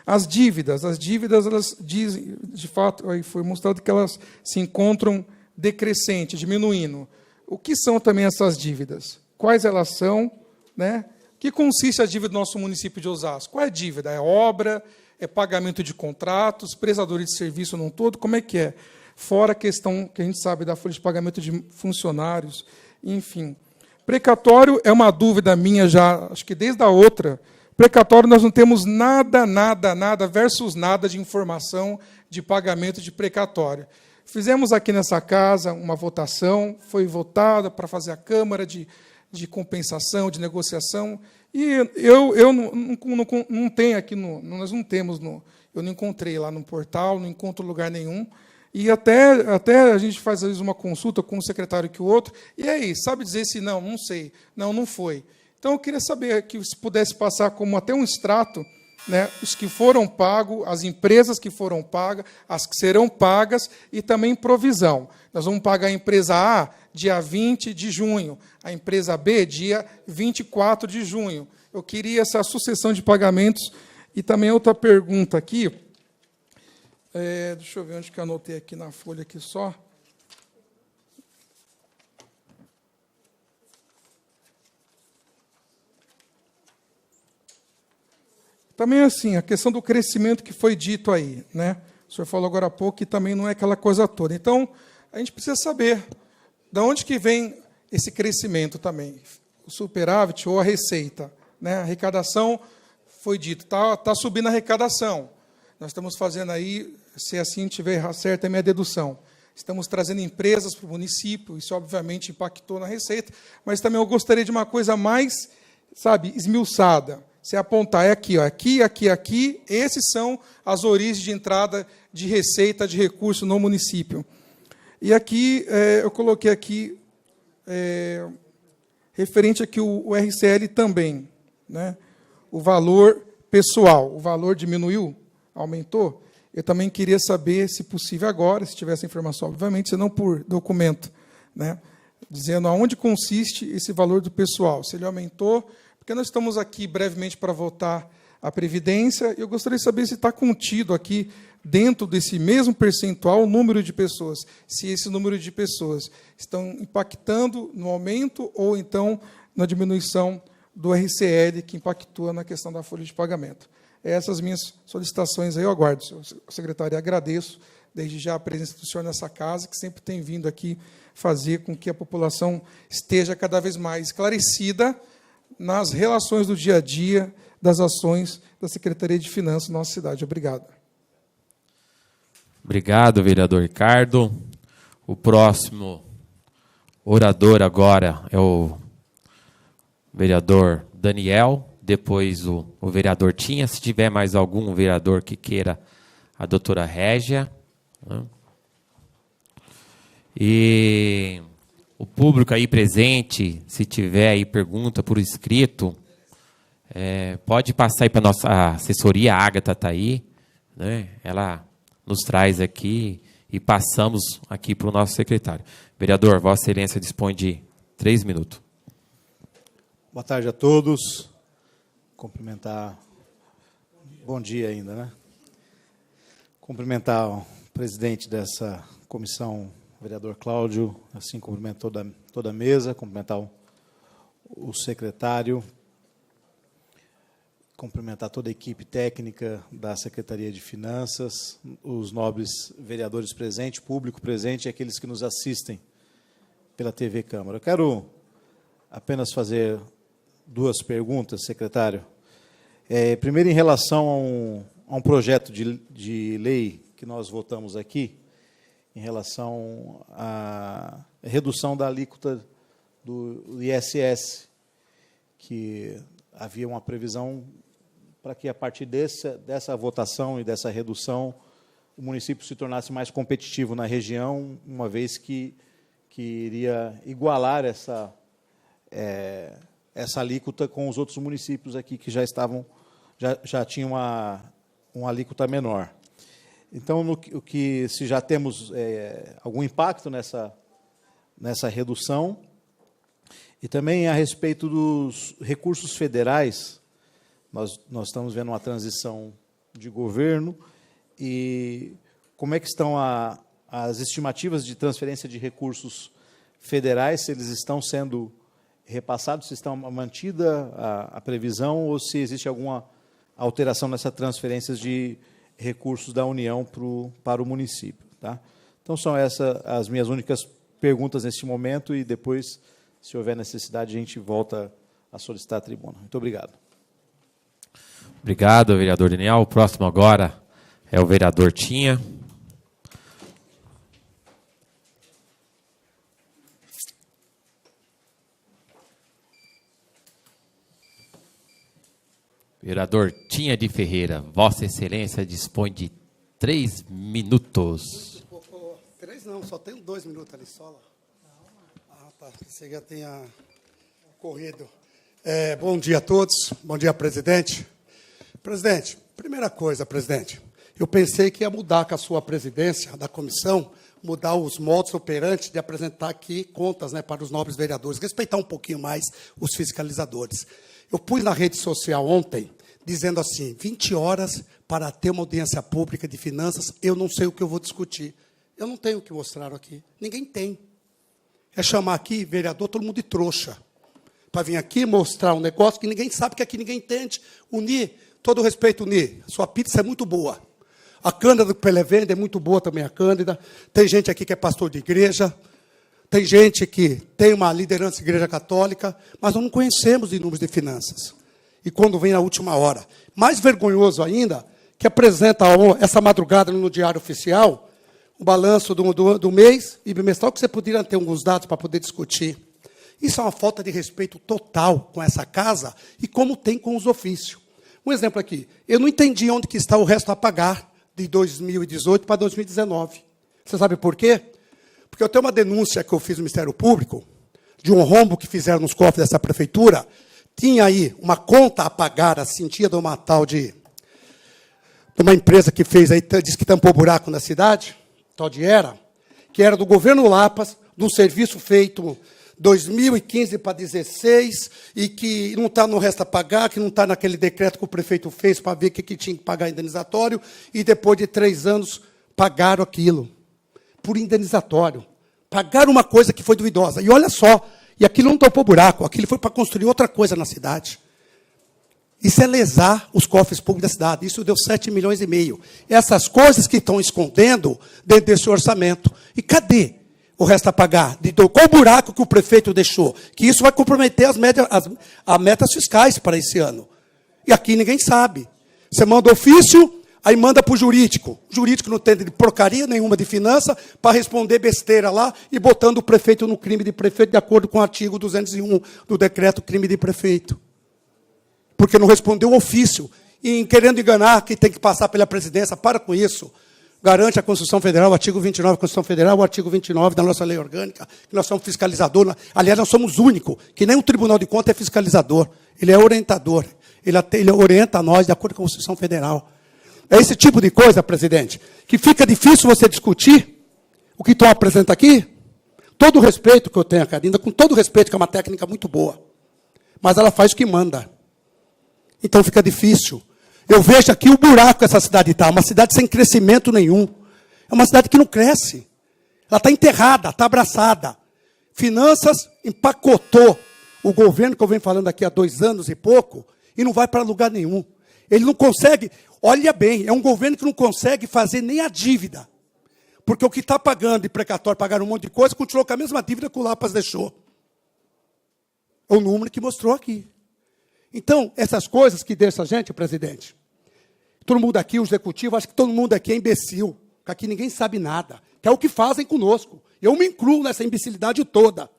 As dívidas, elas dizem, de fato, aí foi mostrado que elas se encontram decrescente, diminuindo. O que são também essas dívidas? Quais elas são? Né? O que consiste a dívida do nosso município de Osasco? Qual é a dívida? É obra? É pagamento de contratos? Prestadores de serviço num todo? Como é que é? Fora a questão que a gente sabe da folha de pagamento de funcionários, enfim. Precatório é uma dúvida minha já, acho que desde a outra. Precatório nós não temos nada versus nada de informação de pagamento de precatório. Fizemos aqui nessa casa uma votação, foi votada para fazer a Câmara de compensação, de negociação, e eu não tenho aqui, nós não temos, eu não encontrei lá no portal, não encontro lugar nenhum, e até a gente faz, às vezes, uma consulta com um secretário que o outro, e aí, sabe dizer se não sei, não foi. Então, eu queria saber que se pudesse passar como até um extrato, né, os que foram pagos, as empresas que foram pagas, as que serão pagas e também provisão. Nós vamos pagar a empresa A dia 20 de junho, a empresa B dia 24 de junho. Eu queria essa sucessão de pagamentos. E também outra pergunta aqui, deixa eu ver onde que eu anotei aqui na folha aqui só. Também, assim, a questão do crescimento que foi dito aí, né? O senhor falou agora há pouco que também não é aquela coisa toda. Então, a gente precisa saber de onde que vem esse crescimento também. O superávit ou a receita, né? A arrecadação, foi dito, está subindo a arrecadação. Nós estamos fazendo aí, se assim tiver certa a minha dedução. estamos trazendo empresas para o município, isso obviamente impactou na receita, mas também eu gostaria de uma coisa mais, sabe, esmiuçada. Você apontar, é aqui, ó, aqui, esses são as origens de entrada de receita, de recurso no município. E aqui, eu coloquei aqui, referente aqui o RCL também, né? O valor pessoal, o valor diminuiu, aumentou. Eu também queria saber, se possível agora, se tivesse informação, obviamente, se não por documento, né? Dizendo aonde consiste esse valor do pessoal, se ele aumentou, porque nós estamos aqui brevemente para votar a Previdência, e eu gostaria de saber se está contido aqui, dentro desse mesmo percentual, o número de pessoas, se esse número de pessoas estão impactando no aumento ou então na diminuição do RCL, que impactua na questão da folha de pagamento. Essas minhas solicitações aí eu aguardo, senhor secretário, e agradeço desde já a presença do senhor nessa casa, que sempre tem vindo aqui fazer com que a população esteja cada vez mais esclarecida nas relações do dia a dia das ações da Secretaria de Finanças na nossa cidade. Obrigado.
Obrigado, vereador Ricardo. O próximo orador agora é o vereador Daniel, depois o vereador Tinha. Se tiver mais algum vereador que queira, a doutora Régia. E o público aí presente, se tiver aí pergunta por escrito, pode passar aí para a nossa assessoria, a Ágata está aí, né? Ela nos traz aqui e passamos aqui para o nosso secretário. Vereador, Vossa Excelência dispõe de 3 minutos.
Boa tarde a todos. Cumprimentar... Bom dia ainda, né? Cumprimentar o presidente dessa comissão, o vereador Cláudio, assim cumprimentar toda a mesa, cumprimentar o secretário, cumprimentar toda a equipe técnica da Secretaria de Finanças, os nobres vereadores presentes, público presente e aqueles que nos assistem pela TV Câmara. Eu quero apenas fazer 2 perguntas, secretário. Primeiro, em relação a um projeto de lei que nós votamos aqui, em relação à redução da alíquota do ISS, que havia uma previsão para que, a partir dessa votação e dessa redução, o município se tornasse mais competitivo na região, uma vez que iria igualar essa alíquota com os outros municípios aqui que já tinham uma alíquota menor. Então, se já temos algum impacto nessa redução, e também a respeito dos recursos federais, nós estamos vendo uma transição de governo, e como é que estão as estimativas de transferência de recursos federais, se eles estão sendo repassados, se estão mantida a previsão, ou se existe alguma alteração nessas transferências de recursos da União para o município. Tá? Então, são essas as minhas únicas perguntas neste momento, e depois, se houver necessidade, a gente volta a solicitar a tribuna. Muito obrigado.
Obrigado, vereador Daniel. O próximo agora é o vereador Tinha. Vereador Tinha de Ferreira, Vossa Excelência dispõe de 3 minutos.
3 não, só tenho 2 minutos ali só. Ah, tá. Você já tenha corrido. Bom dia a todos. Bom dia, presidente. Presidente, primeira coisa, presidente, eu pensei que ia mudar com a sua presidência da comissão, mudar os modos operantes de apresentar aqui contas, né, para os nobres vereadores, respeitar um pouquinho mais os fiscalizadores. Eu pus na rede social ontem, dizendo assim, 20 horas para ter uma audiência pública de finanças, eu não sei o que eu vou discutir. Eu não tenho o que mostrar aqui. Ninguém tem. É chamar aqui, vereador, todo mundo de trouxa, para vir aqui mostrar um negócio que ninguém sabe, que aqui ninguém entende. Unir, todo o respeito, Unir, sua pizza é muito boa. A Cândida do Pelé vende é muito boa também, a Cândida. Tem gente aqui que é pastor de igreja, tem gente que tem uma liderança de igreja católica, mas nós não conhecemos de números de finanças. E quando vem na última hora. Mais vergonhoso ainda, que apresenta essa madrugada no Diário Oficial o balanço do mês e bimestral, que você poderia ter alguns dados para poder discutir. Isso é uma falta de respeito total com essa casa e como tem com os ofícios. Um exemplo aqui. Eu não entendi onde que está o resto a pagar de 2018 para 2019. Você sabe por quê? Porque eu tenho uma denúncia que eu fiz no Ministério Público, de um rombo que fizeram nos cofres dessa prefeitura. Tinha aí uma conta a pagar, assim, tinha de uma tal de uma empresa que fez aí, disse que tampou buraco na cidade, tal de que era do governo Lapas, de um serviço feito 2015 para 2016, e que não está no resto a pagar, que não está naquele decreto que o prefeito fez para ver o que tinha que pagar indenizatório, e depois de 3 anos pagaram aquilo, por indenizatório. Pagaram uma coisa que foi duvidosa. E olha só, e aquilo não tampou buraco, aquilo foi para construir outra coisa na cidade. Isso é lesar os cofres públicos da cidade. Isso deu 7,5 milhões. Essas coisas que estão escondendo dentro desse orçamento. E cadê o resto a pagar? Qual o buraco que o prefeito deixou? Que isso vai comprometer as metas fiscais para esse ano. E aqui ninguém sabe. Você manda ofício, aí manda para o jurídico. O jurídico não tem porcaria nenhuma de finança para responder besteira lá e botando o prefeito no crime de prefeito de acordo com o artigo 201 do decreto crime de prefeito. Porque não respondeu o ofício, e querendo enganar que tem que passar pela presidência. Para com isso. Garante a Constituição Federal, o artigo 29 da Constituição Federal, o artigo 29 da nossa lei orgânica, que nós somos fiscalizador. Aliás, nós somos único, que nem o Tribunal de Contas é fiscalizador. Ele é orientador. Ele orienta a nós de acordo com a Constituição Federal. É esse tipo de coisa, presidente, que fica difícil você discutir o que tu apresenta aqui. Todo o respeito que eu tenho a Karina, com todo o respeito, que é uma técnica muito boa. Mas ela faz o que manda. Então fica difícil. Eu vejo aqui o buraco que essa cidade está, uma cidade sem crescimento nenhum. É uma cidade que não cresce. Ela está enterrada, está abraçada. Finanças empacotou o governo, que eu venho falando aqui há 2 anos e pouco, e não vai para lugar nenhum. Ele não consegue, olha bem, é um governo que não consegue fazer nem a dívida. Porque o que está pagando de precatório, pagaram um monte de coisa, continuou com a mesma dívida que o Lapas deixou. É o número que mostrou aqui. Então, essas coisas que deixam a gente, presidente, todo mundo aqui, o executivo, acho que todo mundo aqui é imbecil, que aqui ninguém sabe nada, que é o que fazem conosco. Eu me incluo nessa imbecilidade toda.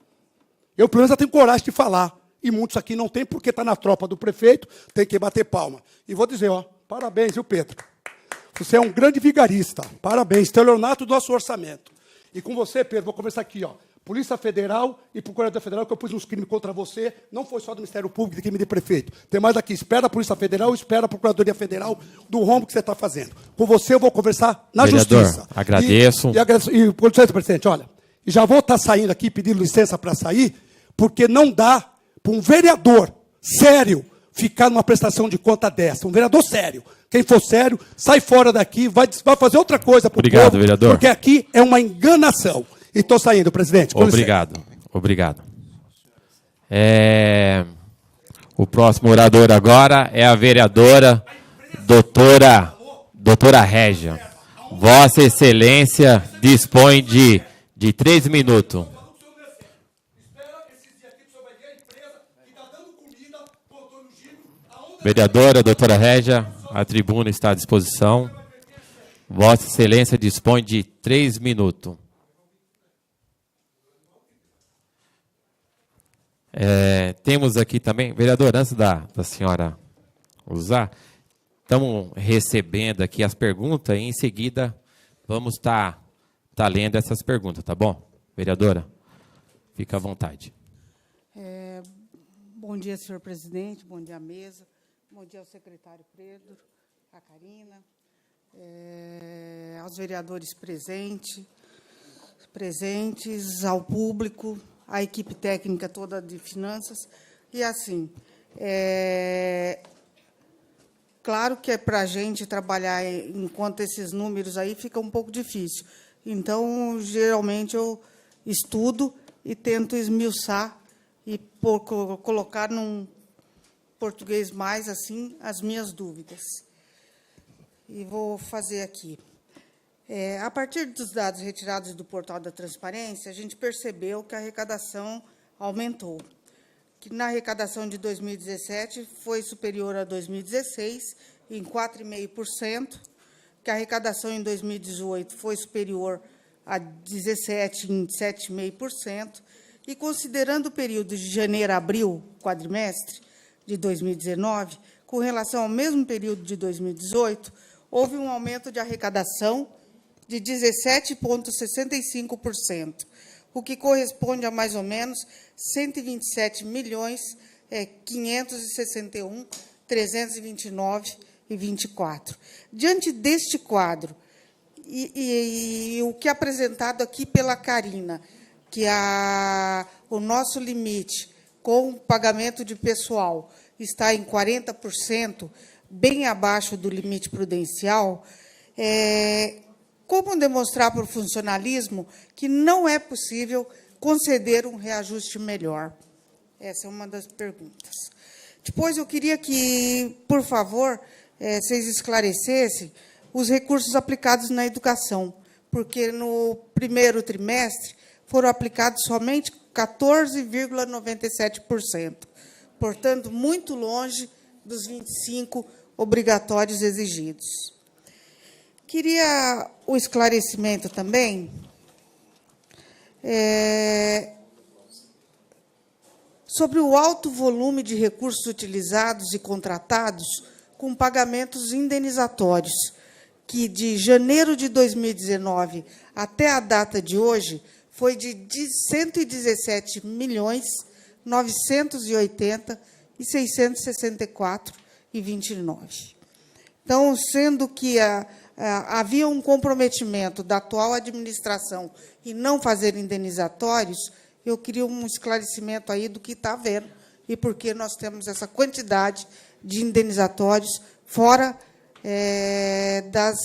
Eu, pelo menos, já tenho coragem de falar. E muitos aqui não têm, porque está na tropa do prefeito, tem que bater palma. E vou dizer, parabéns, viu, Pedro? Você é um grande vigarista. Parabéns, estelionato do nosso orçamento. E com você, Pedro, vou conversar aqui, Polícia Federal e Procurador Federal, que eu pus uns crimes contra você, não foi só do Ministério Público, de crime de prefeito. Tem mais aqui, espera a Polícia Federal, espera a Procuradoria Federal do rombo que você está fazendo. Com você eu vou conversar na
Vereador,
Justiça.
agradeço.
E com licença, presidente, olha, e já vou estar saindo aqui, pedindo licença para sair, porque não dá para um vereador sério ficar numa prestação de conta dessa. Um vereador sério. Quem for sério, sai fora daqui, vai fazer outra coisa para o povo. Obrigado, vereador. Porque aqui é uma enganação. E estou saindo, presidente.
Obrigado. Obrigado. O próximo orador agora é a vereadora doutora Régia. Vossa Excelência dispõe de 3 minutos. Vereadora, doutora Régia, a tribuna está à disposição. Vossa Excelência dispõe de 3 minutos. Temos aqui também, vereador, antes da senhora usar, estamos recebendo aqui as perguntas e em seguida vamos estar lendo essas perguntas, tá bom? Vereadora, fica à vontade.
Bom dia, senhor presidente, bom dia à mesa, bom dia ao secretário Pedro, à Karina, aos vereadores presentes, ao público, a equipe técnica toda de finanças, e assim, claro que para a gente trabalhar enquanto esses números aí fica um pouco difícil. Então, geralmente, eu estudo e tento esmiuçar e colocar num português mais assim as minhas dúvidas. E vou fazer aqui. A partir dos dados retirados do portal da transparência, a gente percebeu que a arrecadação aumentou, que na arrecadação de 2017 foi superior a 2016 em 4,5%, que a arrecadação em 2018 foi superior a 17 em 7,5%, e considerando o período de janeiro a abril, quadrimestre, de 2019, com relação ao mesmo período de 2018, houve um aumento de arrecadação de 17,65%, o que corresponde a mais ou menos 127.561.329,24. Diante deste quadro, e o que é apresentado aqui pela Carina, que o nosso limite com pagamento de pessoal está em 40%, bem abaixo do limite prudencial, como demonstrar para o funcionalismo que não é possível conceder um reajuste melhor? Essa é uma das perguntas. Depois, eu queria que, por favor, vocês esclarecessem os recursos aplicados na educação, porque no primeiro trimestre foram aplicados somente 14,97%, portanto, muito longe dos 25% obrigatórios exigidos. Queria o esclarecimento também sobre o alto volume de recursos utilizados e contratados com pagamentos indenizatórios, que de janeiro de 2019 até a data de hoje foi de 117.980.664,29. Então, sendo que havia um comprometimento da atual administração em não fazer indenizatórios, eu queria um esclarecimento aí do que está havendo e por que nós temos essa quantidade de indenizatórios fora das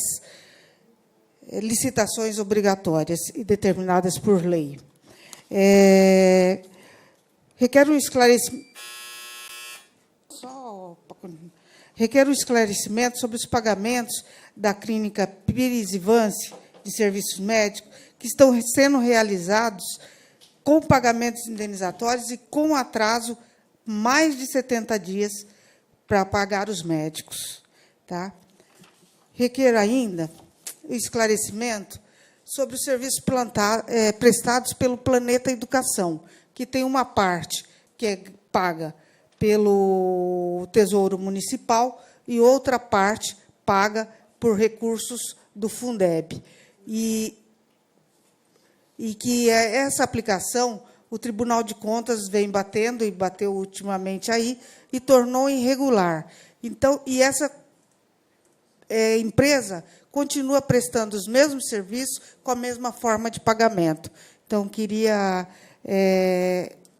licitações obrigatórias e determinadas por lei. Requer um esclarecimento sobre os pagamentos da clínica Pires e Vance de serviços médicos que estão sendo realizados com pagamentos indenizatórios e com atraso mais de 70 dias para pagar os médicos. Tá? Requer ainda o esclarecimento sobre os serviços prestados pelo Planeta Educação, que tem uma parte que é paga pelo Tesouro Municipal e outra parte paga por recursos do Fundeb. E que essa aplicação, o Tribunal de Contas vem batendo, e bateu ultimamente aí, e tornou irregular. Então, e essa empresa continua prestando os mesmos serviços com a mesma forma de pagamento. Então, queria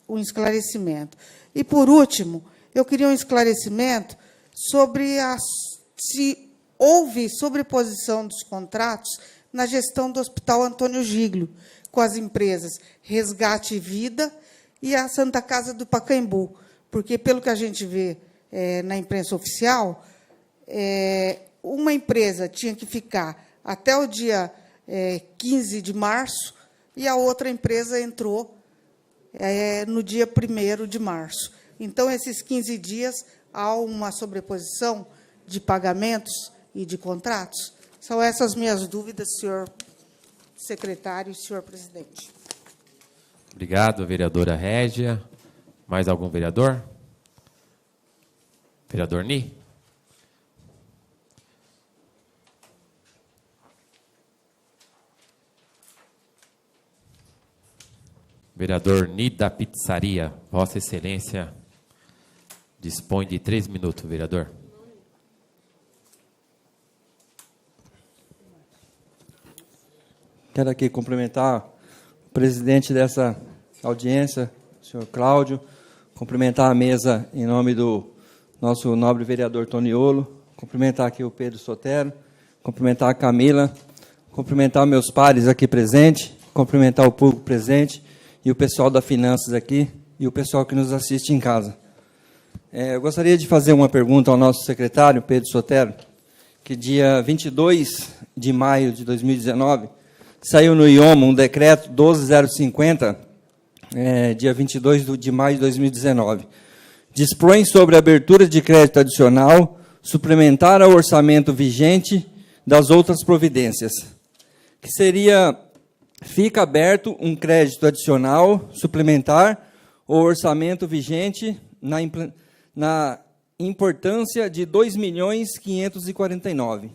um esclarecimento. E, por último, eu queria um esclarecimento sobre se houve sobreposição dos contratos na gestão do Hospital Antônio Giglio, com as empresas Resgate e Vida e a Santa Casa do Pacaembu, porque, pelo que a gente vê na imprensa oficial, uma empresa tinha que ficar até o dia 15 de março e a outra empresa entrou no dia 1º de março. Então, esses 15 dias, há uma sobreposição de pagamentos e de contratos? São essas minhas dúvidas, senhor secretário e senhor presidente.
Obrigado, vereadora Régia. Mais algum vereador? Vereador Ni? Vereador Ni da Pizzaria, Vossa Excelência dispõe de 3 minutos, vereador.
Quero aqui cumprimentar o presidente dessa audiência, o senhor Cláudio, cumprimentar a mesa em nome do nosso nobre vereador Toniolo, cumprimentar aqui o Pedro Sotero, cumprimentar a Camila, cumprimentar meus pares aqui presentes, cumprimentar o público presente e o pessoal da Finanças aqui e o pessoal que nos assiste em casa. Eu gostaria de fazer uma pergunta ao nosso secretário, Pedro Sotero, que dia 22 de maio de 2019, saiu no IOMA um decreto 12050, dia 22 de maio de 2019. Dispõe sobre a abertura de crédito adicional, suplementar ao orçamento vigente das outras providências, que seria, fica aberto um crédito adicional, suplementar, ou orçamento vigente na importância de 2.549.000.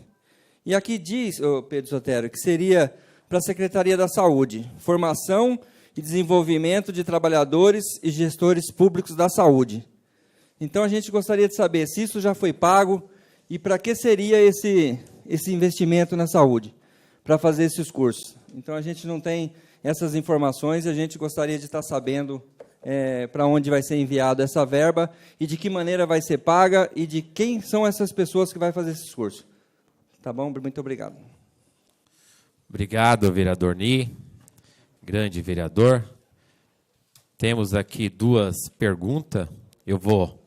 E aqui diz, Pedro Sotero, que seria para a Secretaria da Saúde, formação e desenvolvimento de trabalhadores e gestores públicos da saúde. Então, a gente gostaria de saber se isso já foi pago e para que seria esse investimento na saúde, para fazer esses cursos. Então, a gente não tem essas informações e a gente gostaria de estar sabendo para onde vai ser enviada essa verba e de que maneira vai ser paga e de quem são essas pessoas que vai fazer esses cursos. Tá bom? Muito obrigado.
Obrigado, vereador Ni, grande vereador. Temos aqui 2 perguntas. Eu vou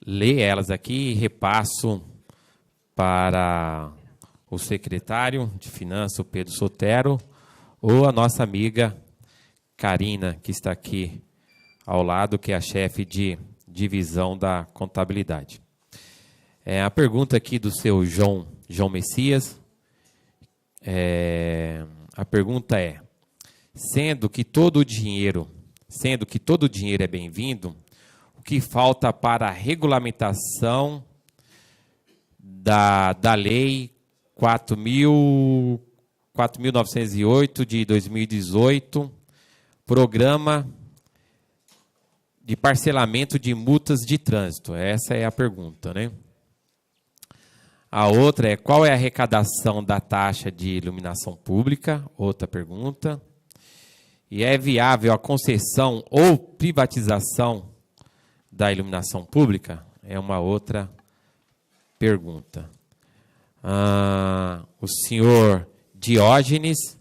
ler elas aqui e repasso para o secretário de Finanças, o Pedro Sotero, ou a nossa amiga Karina, que está aqui ao lado, que é a chefe de divisão da contabilidade. A pergunta aqui do seu João Messias, a pergunta é: sendo que todo o dinheiro é bem-vindo, o que falta para a regulamentação da lei 4.908 de 2018, programa de parcelamento de multas de trânsito? Essa é a pergunta, né? A outra é: qual é a arrecadação da taxa de iluminação pública? Outra pergunta. E é viável a concessão ou privatização da iluminação pública? É uma outra pergunta. O senhor Diógenes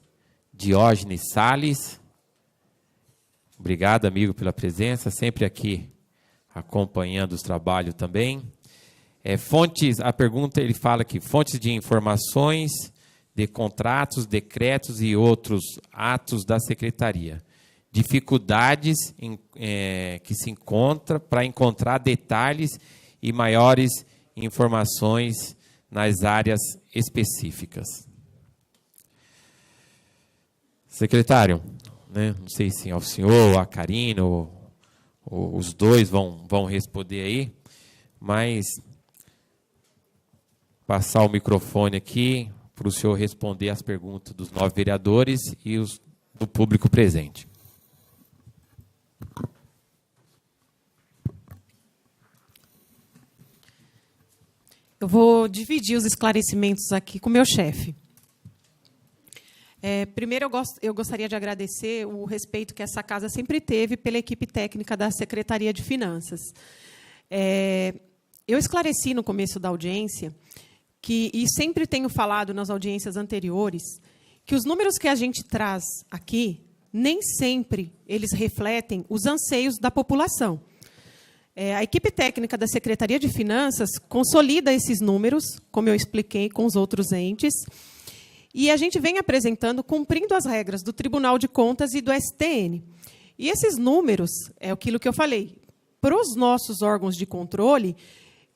Salles, obrigado, amigo, pela presença, sempre aqui acompanhando os trabalhos também. Fontes, a pergunta, ele fala aqui: fontes de informações de contratos, decretos e outros atos da Secretaria. Dificuldades que se encontra para encontrar detalhes e maiores informações nas áreas específicas. Secretário, né, não sei se é o senhor, a Karina, ou os dois vão responder aí, mas passar o microfone aqui para o senhor responder as perguntas dos 9 vereadores e os do público presente.
Eu vou dividir os esclarecimentos aqui com o meu chefe. Primeiro, eu gostaria de agradecer o respeito que essa casa sempre teve pela equipe técnica da Secretaria de Finanças. Eu esclareci no começo da audiência e sempre tenho falado nas audiências anteriores, que os números que a gente traz aqui, nem sempre eles refletem os anseios da população. A equipe técnica da Secretaria de Finanças consolida esses números, como eu expliquei com os outros entes, e a gente vem apresentando, cumprindo as regras do Tribunal de Contas e do STN. E esses números, é aquilo que eu falei, para os nossos órgãos de controle,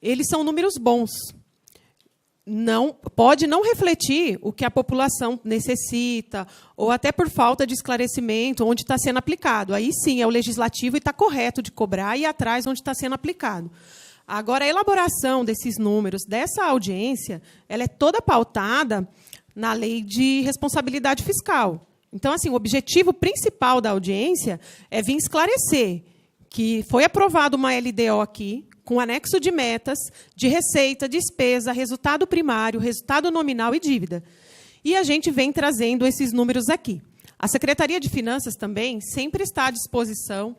eles são números bons. Pode não refletir o que a população necessita, ou até por falta de esclarecimento, onde está sendo aplicado. Aí, sim, é o legislativo e está correto de cobrar e ir atrás onde está sendo aplicado. Agora, a elaboração desses números, dessa audiência, ela é toda pautada na lei de responsabilidade fiscal. Então, assim, o objetivo principal da audiência é vir esclarecer que foi aprovada uma LDO aqui, com anexo de metas, de receita, despesa, resultado primário, resultado nominal e dívida. E a gente vem trazendo esses números aqui. A Secretaria de Finanças também sempre está à disposição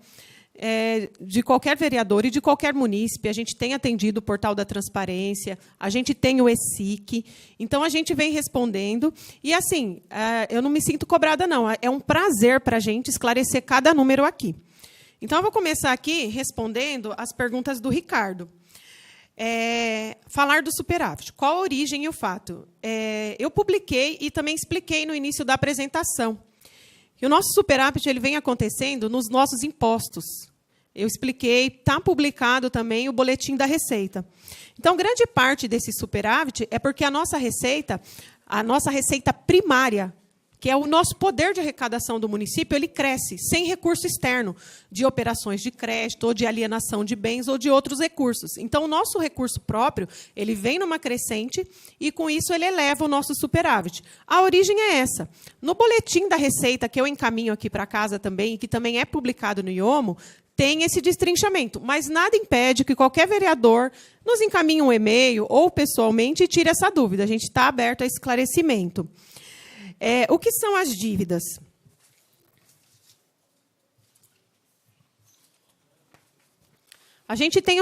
de qualquer vereador e de qualquer munícipe. A gente tem atendido o Portal da Transparência, a gente tem o ESIC, então a gente vem respondendo. E, assim, eu não me sinto cobrada, não. É um prazer para a gente esclarecer cada número aqui. Então, eu vou começar aqui respondendo as perguntas do Ricardo. Falar do superávit. Qual a origem e o fato? Eu publiquei e também expliquei no início da apresentação que o nosso superávit ele vem acontecendo nos nossos impostos. eu expliquei, está publicado também o boletim da Receita. Então, grande parte desse superávit é porque a nossa receita primária, que é o nosso poder de arrecadação do município, ele cresce sem recurso externo, de operações de crédito, ou de alienação de bens, ou de outros recursos. Então, o nosso recurso próprio, ele vem numa crescente, e, com isso, ele eleva o nosso superávit. A origem é essa. No boletim da Receita, que eu encaminho aqui para casa também, e que também é publicado no IOMO, tem esse destrinchamento, mas nada impede que qualquer vereador nos encaminhe um e-mail, ou pessoalmente, e tire essa dúvida. A gente está aberto a esclarecimento. O que são as dívidas? A gente tem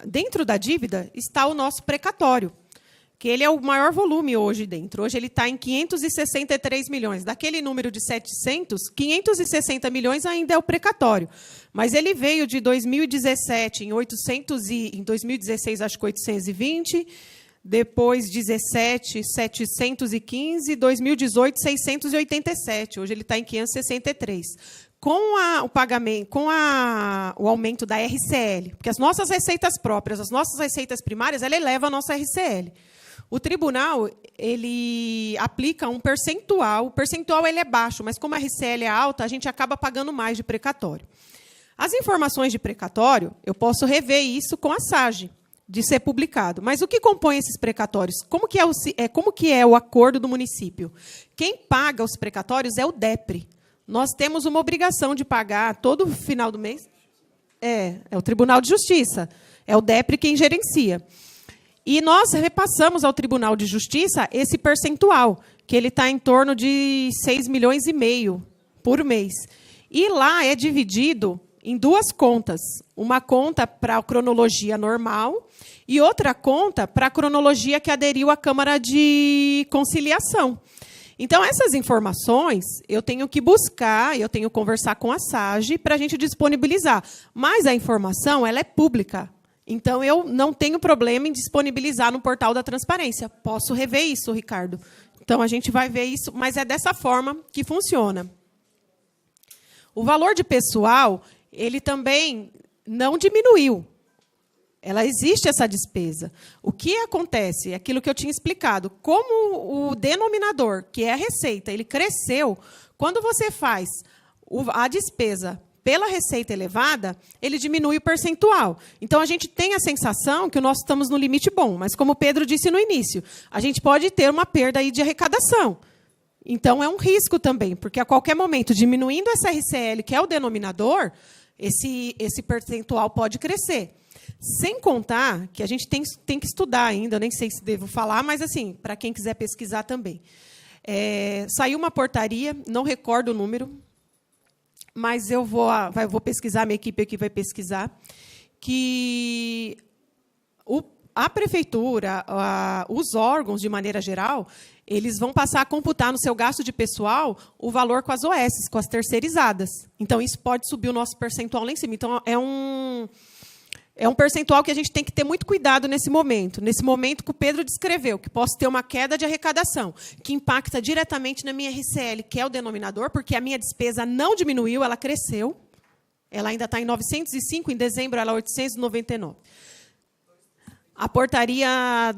dentro da dívida está o nosso precatório, que ele é o maior volume hoje dentro. Hoje ele está em 563 milhões. Daquele número de 700, 560 milhões ainda é o precatório. Mas ele veio de 2017 em 2016, acho que 820, depois 17, 715, 2018, 687. Hoje ele está em 563. Com o pagamento, o aumento da RCL, porque as nossas receitas próprias, as nossas receitas primárias, ela eleva a nossa RCL. O tribunal ele aplica um percentual. O percentual ele é baixo, mas como a RCL é alta, a gente acaba pagando mais de precatório. As informações de precatório, eu posso rever isso com a SAGE, de ser publicado. Mas o que compõe esses precatórios? Como que é o acordo do município? Quem paga os precatórios é o DEPRE. Nós temos uma obrigação de pagar todo final do mês. É o Tribunal de Justiça. É o DEPRE quem gerencia. E nós repassamos ao Tribunal de Justiça esse percentual, que ele está em torno de 6,5 milhões por mês. E lá é dividido em duas contas. Uma conta para a cronologia normal e outra conta para a cronologia que aderiu à Câmara de Conciliação. Então, essas informações eu tenho que buscar, eu tenho que conversar com a SAGE para a gente disponibilizar. Mas a informação ela é pública. Então, eu não tenho problema em disponibilizar no portal da transparência. Posso rever isso, Ricardo. Então, a gente vai ver isso, mas é dessa forma que funciona. O valor de pessoal, ele também não diminuiu. Ela existe essa despesa. O que acontece? É aquilo que eu tinha explicado. Como o denominador, que é a receita, ele cresceu, quando você faz a despesa pela receita elevada, ele diminui o percentual. Então, a gente tem a sensação que nós estamos no limite bom, mas, como o Pedro disse no início, a gente pode ter uma perda aí de arrecadação. Então, é um risco também, porque, a qualquer momento, diminuindo essa RCL, que é o denominador, esse percentual pode crescer. Sem contar que a gente tem que estudar ainda, eu nem sei se devo falar, mas, assim, para quem quiser pesquisar também. Saiu uma portaria, não recordo o número, mas eu vou pesquisar, minha equipe aqui vai pesquisar, que a prefeitura, os órgãos, de maneira geral, eles vão passar a computar no seu gasto de pessoal o valor com as OS, com as terceirizadas. Então, isso pode subir o nosso percentual lá em cima. Então, é um percentual que a gente tem que ter muito cuidado nesse momento que o Pedro descreveu, que posso ter uma queda de arrecadação, que impacta diretamente na minha RCL, que é o denominador, porque a minha despesa não diminuiu, ela cresceu. Ela ainda está em 905, em dezembro ela é 899. A portaria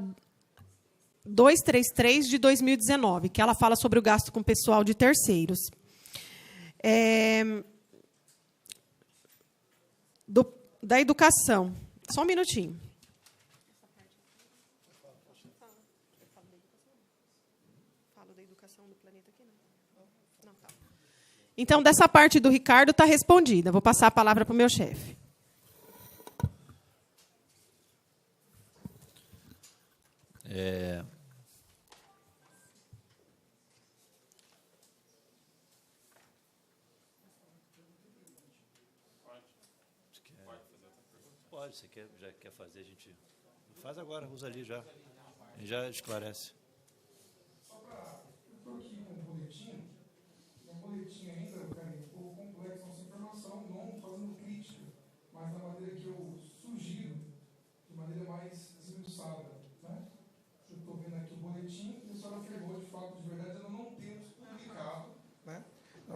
233 de 2019, que ela fala sobre o gasto com pessoal de terceiros. Da educação. Só um minutinho. Falo da educação do planeta aqui, não. Tá. Então, dessa parte do Ricardo está respondida. Vou passar a palavra para o meu chefe.
Pode, você já quer fazer, a gente faz agora, usa ali já. A gente já esclarece.
Só para... Eu estou aqui com um boletim ainda, cara, um pouco complexo nossa informação, não fazendo crítica, mas da maneira que eu sugiro, de maneira mais esmiuçada. Né? Eu estou vendo aqui o boletim e a senhora afirmou, de fato, de verdade, ela não temos publicado, né,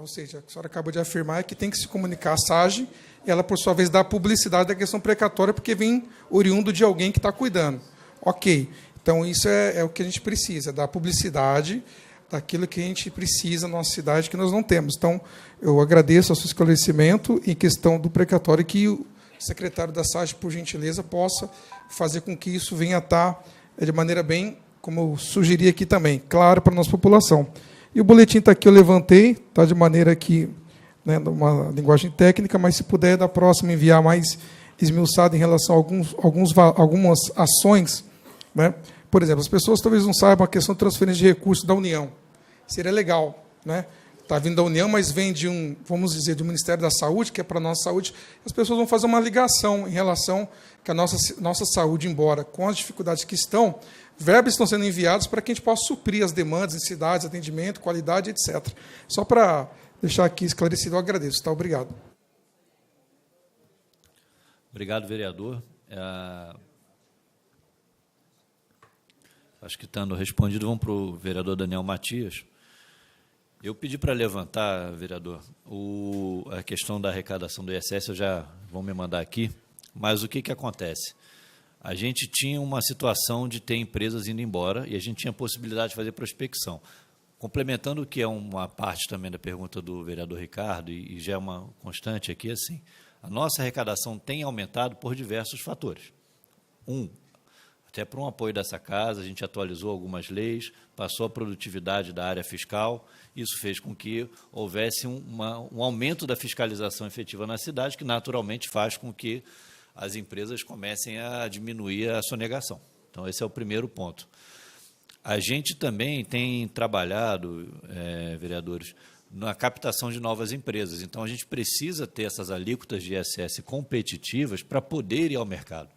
Ou seja, o que a senhora acabou de afirmar é que tem que se comunicar a SAGE, e ela, por sua vez, dá publicidade da questão precatória, porque vem oriundo de alguém que está cuidando. Ok. Então, isso é o que a gente precisa, dar publicidade daquilo que a gente precisa na nossa cidade, que nós não temos. Então, eu agradeço o seu esclarecimento em questão do precatório, que o secretário da SAGE, por gentileza, possa fazer com que isso venha a estar de maneira bem, como eu sugeri aqui também, claro para a nossa população. E o boletim está aqui, eu levantei, está de maneira que, né, numa linguagem técnica, mas se puder, da próxima, enviar mais esmiuçado em relação a algumas ações, né? Por exemplo, as pessoas talvez não saibam a questão de transferência de recursos da União. Seria legal, né? Está vindo da União, mas vem de vamos dizer, do Ministério da Saúde, que é para a nossa saúde. As pessoas vão fazer uma ligação em relação que a nossa saúde, embora com as dificuldades que estão, verbas estão sendo enviados para que a gente possa suprir as demandas, necessidades, atendimento, qualidade, etc. Só para deixar aqui esclarecido, eu agradeço. Tá? Obrigado.
Obrigado, vereador. Acho que, estando respondido, vamos para o vereador Daniel Matias. Eu pedi para levantar, vereador, a questão da arrecadação do ISS, eu já vou me mandar aqui, mas o que acontece? A gente tinha uma situação de ter empresas indo embora e a gente tinha a possibilidade de fazer prospecção. Complementando o que é uma parte também da pergunta do vereador Ricardo, e já é uma constante aqui, assim, a nossa arrecadação tem aumentado por diversos fatores. Até por um apoio dessa casa, a gente atualizou algumas leis, passou a produtividade da área fiscal, isso fez com que houvesse um aumento da fiscalização efetiva na cidade, que naturalmente faz com que as empresas comecem a diminuir a sonegação. Então, esse é o primeiro ponto. A gente também tem trabalhado, vereadores, na captação de novas empresas. Então, a gente precisa ter essas alíquotas de ISS competitivas para poder ir ao mercado.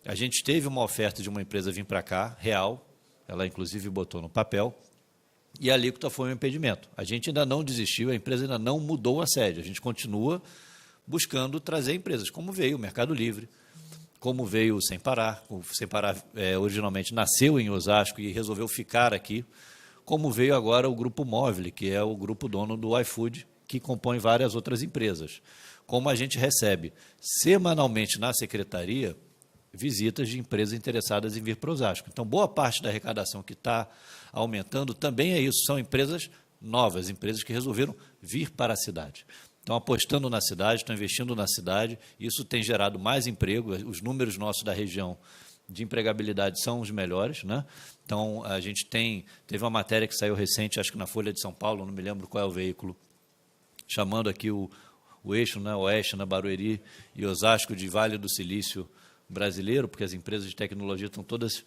A gente teve uma oferta de uma empresa vir para cá, real, ela inclusive botou no papel, e a alíquota foi um impedimento. A gente ainda não desistiu, a empresa ainda não mudou a sede, a gente continua buscando trazer empresas, como veio o Mercado Livre, como veio o Sem Parar. O Sem Parar originalmente nasceu em Osasco e resolveu ficar aqui, como veio agora o Grupo Móvel, que é o grupo dono do iFood, que compõe várias outras empresas. Como a gente recebe semanalmente na secretaria visitas de empresas interessadas em vir para Osasco. Então, boa parte da arrecadação que está aumentando também é isso, são empresas novas, empresas que resolveram vir para a cidade. Estão apostando na cidade, estão investindo na cidade, isso tem gerado mais emprego, os números nossos da região de empregabilidade são os melhores, né? Então, a gente teve uma matéria que saiu recente, acho que na Folha de São Paulo, não me lembro qual é o veículo, chamando aqui o eixo, né, Oeste, Barueri e Osasco de Vale do Silício brasileiro, porque as empresas de tecnologia estão todas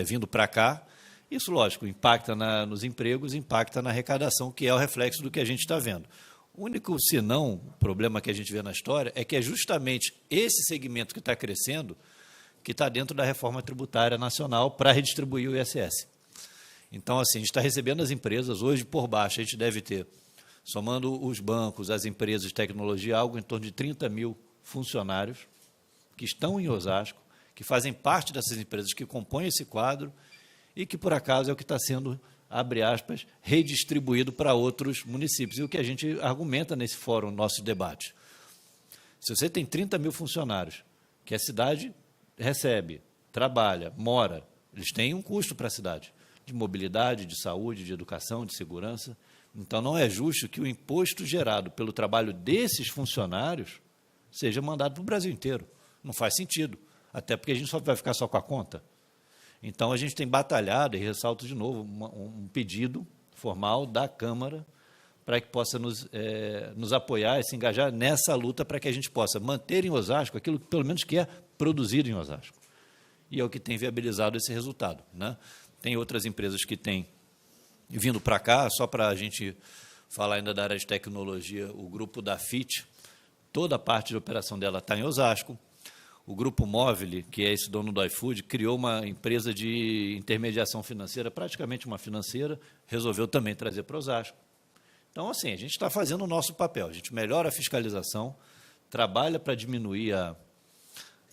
vindo para cá. Isso, lógico, impacta nos empregos, impacta na arrecadação, que é o reflexo do que a gente está vendo. O único, se não, problema que a gente vê na história é que é justamente esse segmento que está crescendo que está dentro da reforma tributária nacional para redistribuir o ISS. Então, assim, a gente está recebendo as empresas, hoje, por baixo, a gente deve ter, somando os bancos, as empresas de tecnologia, algo em torno de 30 mil funcionários que estão em Osasco, que fazem parte dessas empresas que compõem esse quadro e que, por acaso, é o que está sendo, abre aspas, redistribuído para outros municípios. E o que a gente argumenta nesse fórum, nosso debate. Se você tem 30 mil funcionários que a cidade recebe, trabalha, mora, eles têm um custo para a cidade, de mobilidade, de saúde, de educação, de segurança. Então, não é justo que o imposto gerado pelo trabalho desses funcionários seja mandado para o Brasil inteiro. Não faz sentido, até porque a gente só vai ficar só com a conta. Então, a gente tem batalhado, e ressalto de novo, um pedido formal da Câmara para que possa nos apoiar e se engajar nessa luta para que a gente possa manter em Osasco aquilo que, pelo menos, que é produzido em Osasco. E é o que tem viabilizado esse resultado, né? Tem outras empresas que têm vindo para cá, só para a gente falar ainda da área de tecnologia, o grupo da FIT, toda a parte de operação dela está em Osasco. O Grupo Móvel, que é esse dono do iFood, criou uma empresa de intermediação financeira, praticamente uma financeira, resolveu também trazer para Osasco. Então, assim, a gente está fazendo o nosso papel, a gente melhora a fiscalização, trabalha para diminuir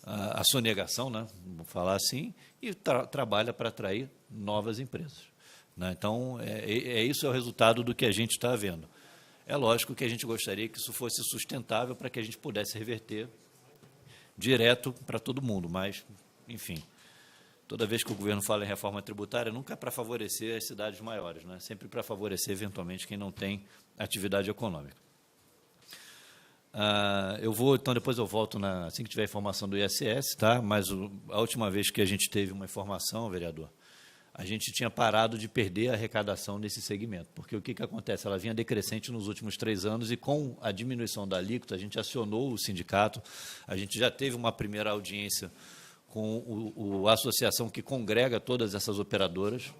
a sonegação, né, vamos falar assim, e trabalha para atrair novas empresas, né? Então, isso é o resultado do que a gente está vendo. É lógico que a gente gostaria que isso fosse sustentável para que a gente pudesse reverter direto para todo mundo, mas, enfim, toda vez que o governo fala em reforma tributária, nunca é para favorecer as cidades maiores, né? Sempre para favorecer, eventualmente, quem não tem atividade econômica. Então, depois eu volto assim que tiver informação do ISS, tá? Mas a última vez que a gente teve uma informação, vereador, a gente tinha parado de perder a arrecadação nesse segmento, porque o que acontece? Ela vinha decrescente nos últimos 3 anos e, com a diminuição da alíquota, a gente acionou o sindicato, a gente já teve uma primeira audiência com a associação que congrega todas essas operadoras.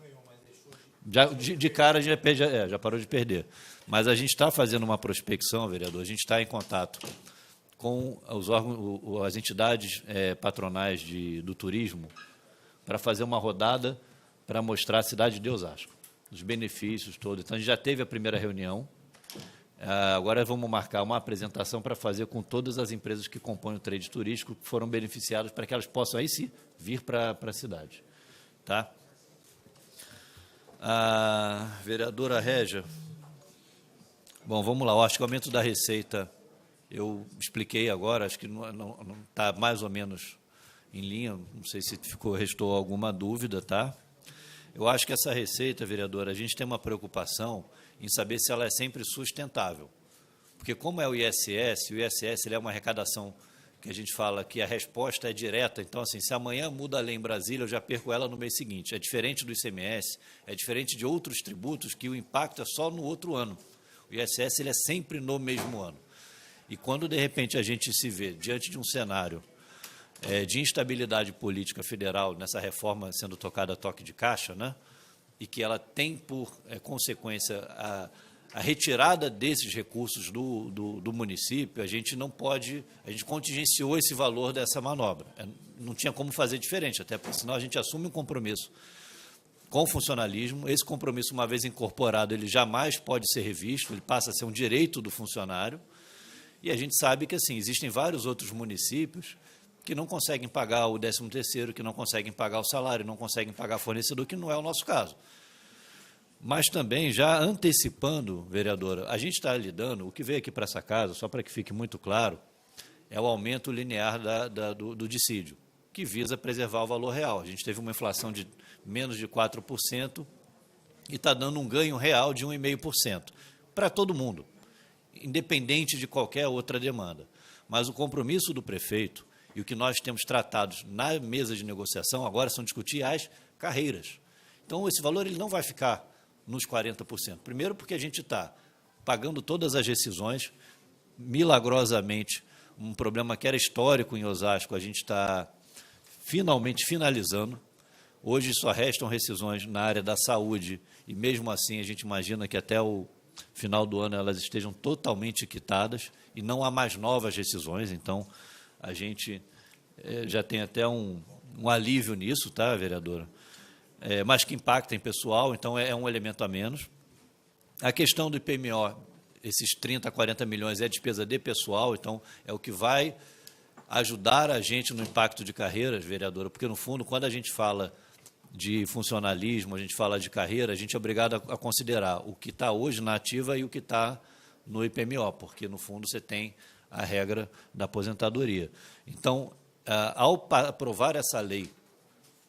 De cara, a gente já parou de perder. Mas a gente está fazendo uma prospecção, vereador, a gente está em contato com os órgãos, as entidades patronais do turismo para fazer uma rodada para mostrar a cidade de Osasco, os benefícios todos. Então, a gente já teve a primeira reunião, agora vamos marcar uma apresentação para fazer com todas as empresas que compõem o trade turístico, que foram beneficiadas, para que elas possam, aí sim, vir para a cidade. Tá? A vereadora Régia, bom, vamos lá, eu acho que o aumento da receita, eu expliquei agora, acho que não está mais ou menos em linha, não sei se restou alguma dúvida, tá? Eu acho que essa receita, vereadora, a gente tem uma preocupação em saber se ela é sempre sustentável, porque como é o ISS ele é uma arrecadação que a gente fala que a resposta é direta, então, assim, se amanhã muda a lei em Brasília, eu já perco ela no mês seguinte. É diferente do ICMS, é diferente de outros tributos, que o impacto é só no outro ano. O ISS ele é sempre no mesmo ano. E quando, de repente, a gente se vê diante de um cenário de instabilidade política federal, nessa reforma sendo tocada a toque de caixa, né, e que ela tem por consequência a retirada desses recursos do município, a gente não pode, a gente contingenciou esse valor dessa manobra. Não tinha como fazer diferente, até porque senão a gente assume um compromisso com o funcionalismo. Esse compromisso, uma vez incorporado, ele jamais pode ser revisto, ele passa a ser um direito do funcionário. E a gente sabe que, assim, existem vários outros municípios que não conseguem pagar o 13º, que não conseguem pagar o salário, não conseguem pagar fornecedor, que não é o nosso caso. Mas também, já antecipando, vereadora, a gente está lidando, o que veio aqui para essa casa, só para que fique muito claro, é o aumento linear do dissídio, que visa preservar o valor real. A gente teve uma inflação de menos de 4% e está dando um ganho real de 1,5% para todo mundo, independente de qualquer outra demanda. Mas o compromisso do prefeito e o que nós temos tratado na mesa de negociação agora são discutir as carreiras. Então, esse valor ele não vai ficar nos 40%. Primeiro, porque a gente está pagando todas as rescisões, milagrosamente, um problema que era histórico em Osasco, a gente está finalmente finalizando. Hoje só restam rescisões na área da saúde, e mesmo assim a gente imagina que até o final do ano elas estejam totalmente quitadas, e não há mais novas rescisões, então a gente já tem até um alívio nisso, tá, vereadora? Mas que impacta em pessoal, então é um elemento a menos. A questão do IPMO, esses 30 a 40 milhões é despesa de pessoal, então é o que vai ajudar a gente no impacto de carreiras, vereadora, porque, no fundo, quando a gente fala de funcionalismo, a gente fala de carreira, a gente é obrigado a considerar o que está hoje na ativa e o que está no IPMO, porque, no fundo, você tem a regra da aposentadoria. Então, ao aprovar essa lei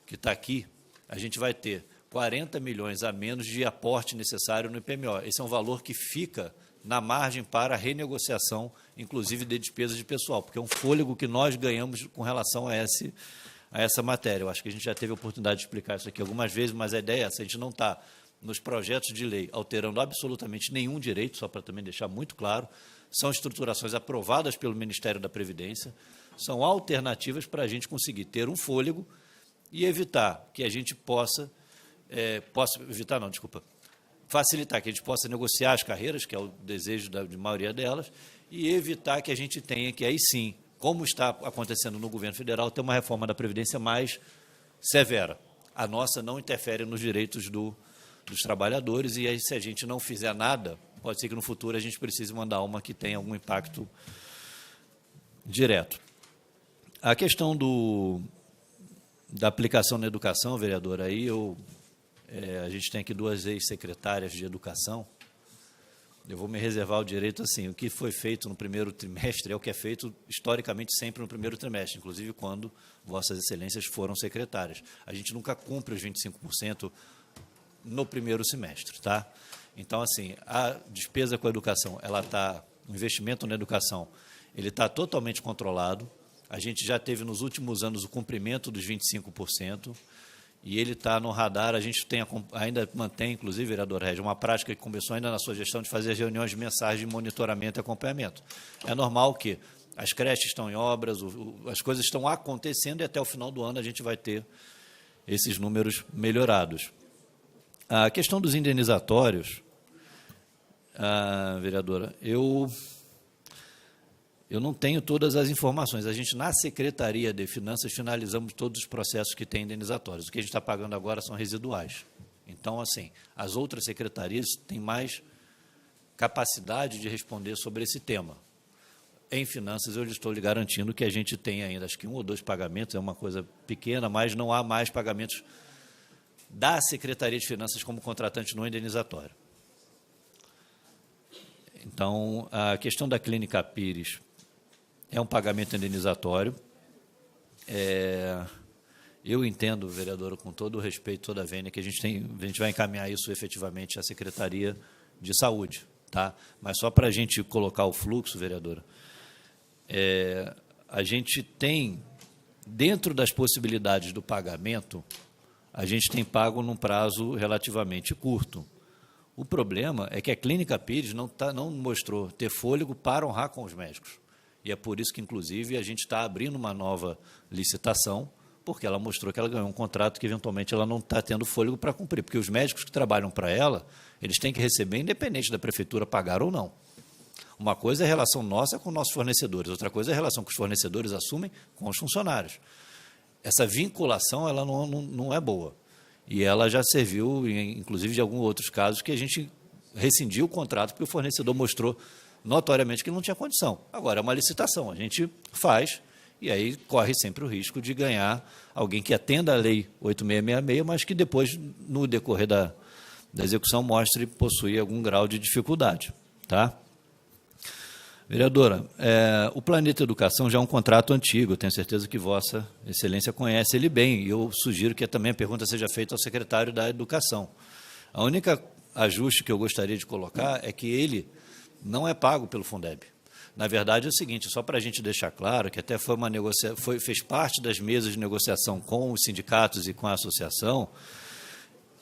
que está aqui, a gente vai ter 40 milhões a menos de aporte necessário no IPMO. Esse é um valor que fica na margem para a renegociação, inclusive de despesas de pessoal, porque é um fôlego que nós ganhamos com relação a essa matéria. Eu acho que a gente já teve a oportunidade de explicar isso aqui algumas vezes, mas a ideia é essa, a gente não está nos projetos de lei alterando absolutamente nenhum direito, só para também deixar muito claro, são estruturações aprovadas pelo Ministério da Previdência, são alternativas para a gente conseguir ter um fôlego e evitar que a gente facilitar que a gente possa negociar as carreiras, que é o desejo de maioria delas, e evitar que a gente tenha que, aí sim, como está acontecendo no governo federal, ter uma reforma da Previdência mais severa. A nossa não interfere nos direitos dos trabalhadores, e aí, se a gente não fizer nada, pode ser que no futuro a gente precise mandar uma que tenha algum impacto direto. A questão da aplicação na educação, vereadora, aí a gente tem aqui 2 ex-secretárias de educação, eu vou me reservar o direito, assim, o que foi feito no primeiro trimestre é o que é feito historicamente sempre no primeiro trimestre, inclusive quando Vossas Excelências foram secretárias. A gente nunca cumpre os 25% no primeiro semestre, tá? Então, assim, a despesa com a educação, o investimento na educação, ele está totalmente controlado. A gente já teve nos últimos anos o cumprimento dos 25%, e ele está no radar. A gente ainda mantém, inclusive, vereador Régio, uma prática que começou ainda na sua gestão de fazer as reuniões mensais de monitoramento e acompanhamento. É normal que as creches estão em obras, as coisas estão acontecendo e até o final do ano a gente vai ter esses números melhorados. A questão dos indenizatórios, vereadora, eu não tenho todas as informações. A gente, na Secretaria de Finanças, finalizamos todos os processos que têm indenizatórios. O que a gente está pagando agora são residuais. Então, assim, as outras secretarias têm mais capacidade de responder sobre esse tema. Em Finanças, eu estou lhe garantindo que a gente tem ainda, acho que 1 ou 2 pagamentos, é uma coisa pequena, mas não há mais pagamentos da Secretaria de Finanças como contratante no indenizatório. Então, a questão da Clínica Pires é um pagamento indenizatório. Eu entendo, vereadora, com todo o respeito, toda a vênia, que a gente vai encaminhar isso efetivamente à Secretaria de Saúde, tá? Mas só para a gente colocar o fluxo, vereadora, a gente tem, dentro das possibilidades do pagamento, a gente tem pago num prazo relativamente curto. O problema é que a Clínica Pires não mostrou ter fôlego para honrar com os médicos. E é por isso que, inclusive, a gente está abrindo uma nova licitação, porque ela mostrou que ela ganhou um contrato que, eventualmente, ela não está tendo fôlego para cumprir. Porque os médicos que trabalham para ela, eles têm que receber, independente da prefeitura pagar ou não. Uma coisa é a relação nossa com nossos fornecedores, outra coisa é a relação que os fornecedores assumem com os funcionários. Essa vinculação ela não é boa. E ela já serviu, inclusive, de alguns outros casos, que a gente rescindiu o contrato porque o fornecedor mostrou notoriamente que não tinha condição. Agora, é uma licitação, a gente faz e aí corre sempre o risco de ganhar alguém que atenda a Lei 8666, mas que depois, no decorrer da execução, mostre possuir algum grau de dificuldade. Tá? Vereadora, o Planeta Educação já é um contrato antigo, eu tenho certeza que Vossa Excelência conhece ele bem, e eu sugiro que também a pergunta seja feita ao secretário da Educação. A única ajuste que eu gostaria de colocar é que ele não é pago pelo Fundeb. Na verdade, é o seguinte, só para a gente deixar claro, que até foi fez parte das mesas de negociação com os sindicatos e com a associação,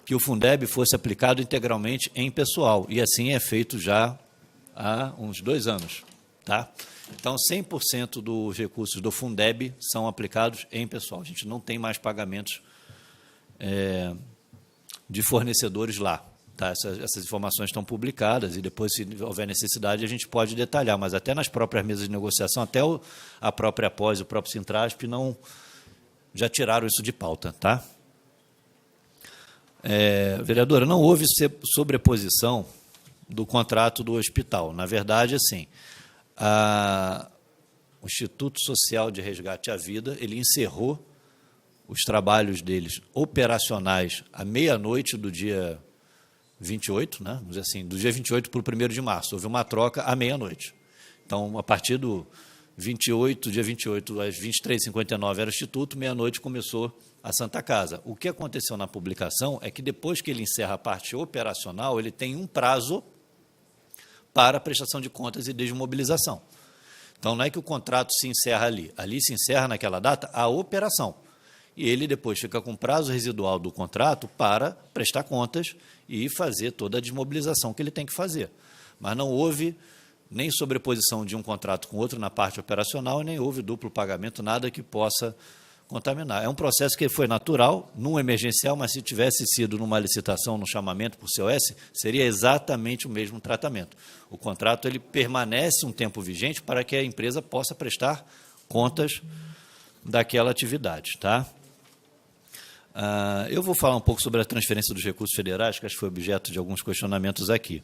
que o Fundeb fosse aplicado integralmente em pessoal, e assim é feito já há uns 2 anos. Tá? Então, 100% dos recursos do Fundeb são aplicados em pessoal. A gente não tem mais pagamentos de fornecedores lá. Tá? Essas informações estão publicadas e depois, se houver necessidade, a gente pode detalhar. Mas até nas próprias mesas de negociação, até a própria Após, o próprio Sintrasp, já tiraram isso de pauta. Tá? Vereadora, não houve sobreposição do contrato do hospital. Na verdade, assim, o Instituto Social de Resgate à Vida, ele encerrou os trabalhos deles operacionais à meia-noite do dia 28, né? Vamos dizer assim, do dia 28 para o 1º de março. Houve uma troca à meia-noite. Então, a partir do dia 28, às 23h59 era o Instituto, meia-noite começou a Santa Casa. O que aconteceu na publicação é que depois que ele encerra a parte operacional, ele tem um prazo para prestação de contas e desmobilização. Então, não é que o contrato se encerra ali se encerra naquela data a operação. E ele depois fica com prazo residual do contrato para prestar contas e fazer toda a desmobilização que ele tem que fazer. Mas não houve nem sobreposição de um contrato com outro na parte operacional e nem houve duplo pagamento, nada que possa contaminar. É um processo que foi natural, num emergencial, mas se tivesse sido numa licitação, no chamamento por COS, seria exatamente o mesmo tratamento. O contrato ele permanece um tempo vigente para que a empresa possa prestar contas daquela atividade. Tá? Eu vou falar um pouco sobre a transferência dos recursos federais, que acho que foi objeto de alguns questionamentos aqui.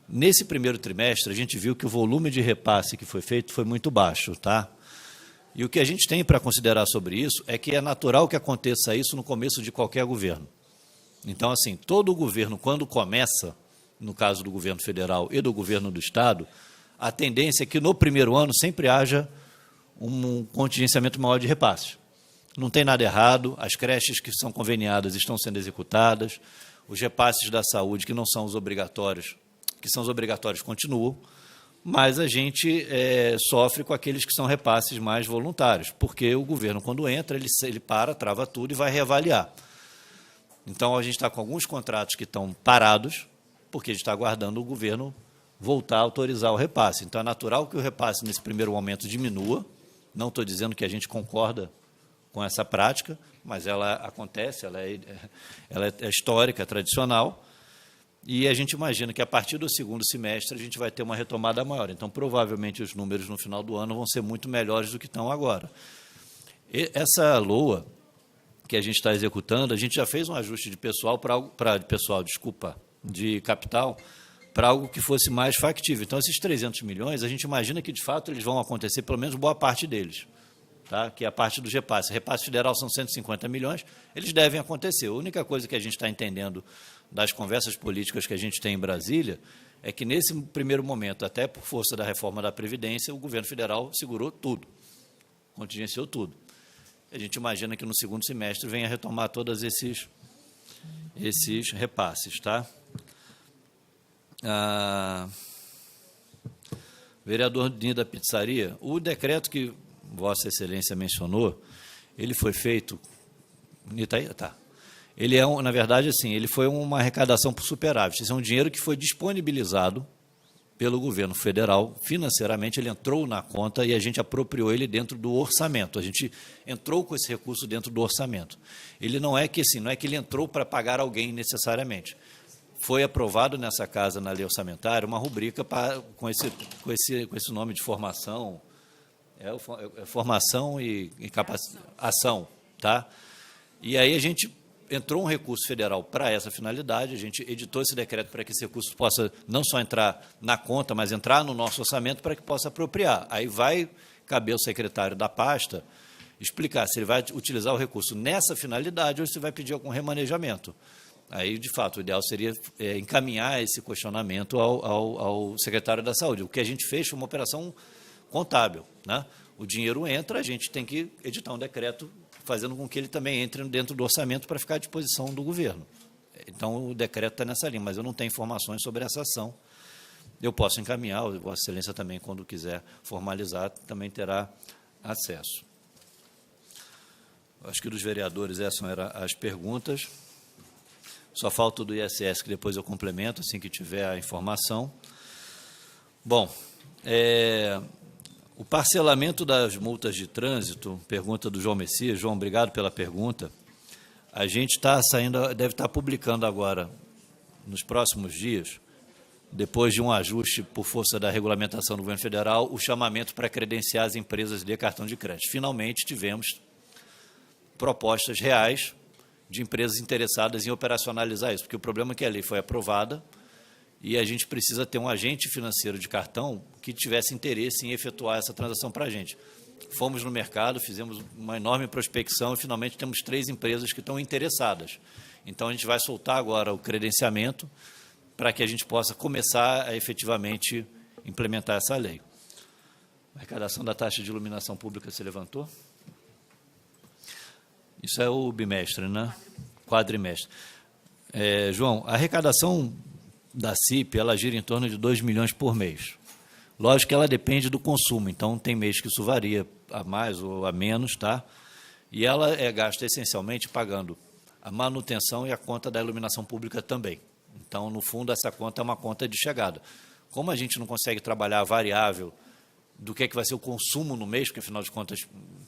Nesse primeiro trimestre, a gente viu que o volume de repasse que foi feito foi muito baixo. Tá? E o que a gente tem para considerar sobre isso é que é natural que aconteça isso no começo de qualquer governo. Então, assim, todo governo, quando começa, no caso do governo federal e do governo do Estado, a tendência é que no primeiro ano sempre haja um contingenciamento maior de repasses. Não tem nada errado, as creches que são conveniadas estão sendo executadas, os repasses da saúde, que não são os obrigatórios, que são os obrigatórios, continuam, mas a gente sofre com aqueles que são repasses mais voluntários, porque o governo, quando entra, ele para, trava tudo e vai reavaliar. Então, a gente está com alguns contratos que estão parados, porque a gente está aguardando o governo voltar a autorizar o repasse. Então, é natural que o repasse, nesse primeiro momento, diminua. Não estou dizendo que a gente concorda com essa prática, mas ela acontece, ela é histórica, é tradicional, e a gente imagina que, a partir do segundo semestre, a gente vai ter uma retomada maior. Então, provavelmente, os números no final do ano vão ser muito melhores do que estão agora. Essa LOA que a gente está executando, a gente já fez um ajuste de pessoal de capital, para algo que fosse mais factível. Então, esses 300 milhões, a gente imagina que, de fato, eles vão acontecer, pelo menos boa parte deles, tá? Que é a parte dos repasses. Repasse federal são 150 milhões, eles devem acontecer. A única coisa que a gente está entendendo das conversas políticas que a gente tem em Brasília é que, nesse primeiro momento, até por força da reforma da Previdência, o governo federal segurou tudo, contingenciou tudo. A gente imagina que no segundo semestre venha retomar todos esses repasses, tá? Vereador Dinho da Pizzaria, o decreto que Vossa Excelência mencionou, ele foi feito... Tá. Ele na verdade, assim, ele foi uma arrecadação por superávit. Esse é um dinheiro que foi disponibilizado pelo governo federal, financeiramente, ele entrou na conta e a gente apropriou ele dentro do orçamento. A gente entrou com esse recurso dentro do orçamento. Ele não é que ele entrou para pagar alguém necessariamente. Foi aprovado nessa casa, na lei orçamentária, uma rubrica com esse nome de formação, formação e capacitação, tá? E aí a gente entrou um recurso federal para essa finalidade, a gente editou esse decreto para que esse recurso possa não só entrar na conta, mas entrar no nosso orçamento para que possa apropriar. Aí vai caber ao secretário da pasta explicar se ele vai utilizar o recurso nessa finalidade ou se vai pedir algum remanejamento. Aí, de fato, o ideal seria encaminhar esse questionamento ao secretário da Saúde. O que a gente fez foi uma operação contábil, né? O dinheiro entra, a gente tem que editar um decreto fazendo com que ele também entre dentro do orçamento para ficar à disposição do governo. Então, o decreto está nessa linha, mas eu não tenho informações sobre essa ação. Eu posso encaminhar, Vossa Excelência também, quando quiser formalizar, também terá acesso. Acho que dos vereadores essas eram as perguntas. Só falta o do ISS, que depois eu complemento, assim que tiver a informação. Bom, o parcelamento das multas de trânsito, pergunta do João Messias. João, obrigado pela pergunta. A gente deve estar publicando agora, nos próximos dias, depois de um ajuste por força da regulamentação do governo federal, o chamamento para credenciar as empresas de cartão de crédito. Finalmente tivemos propostas reais de empresas interessadas em operacionalizar isso, porque o problema é que a lei foi aprovada e a gente precisa ter um agente financeiro de cartão que tivesse interesse em efetuar essa transação para a gente. Fomos no mercado, fizemos uma enorme prospecção e, finalmente, temos 3 empresas que estão interessadas. Então, a gente vai soltar agora o credenciamento para que a gente possa começar a efetivamente implementar essa lei. A arrecadação da taxa de iluminação pública se levantou? Isso é o bimestre, né? Quadrimestre. João, a arrecadação da CIP, ela gira em torno de 2 milhões por mês. Lógico que ela depende do consumo, então tem mês que isso varia a mais ou a menos, tá? E ela é gasta essencialmente pagando a manutenção e a conta da iluminação pública também. Então, no fundo, essa conta é uma conta de chegada. Como a gente não consegue trabalhar a variável do que vai ser o consumo no mês, porque, afinal de contas,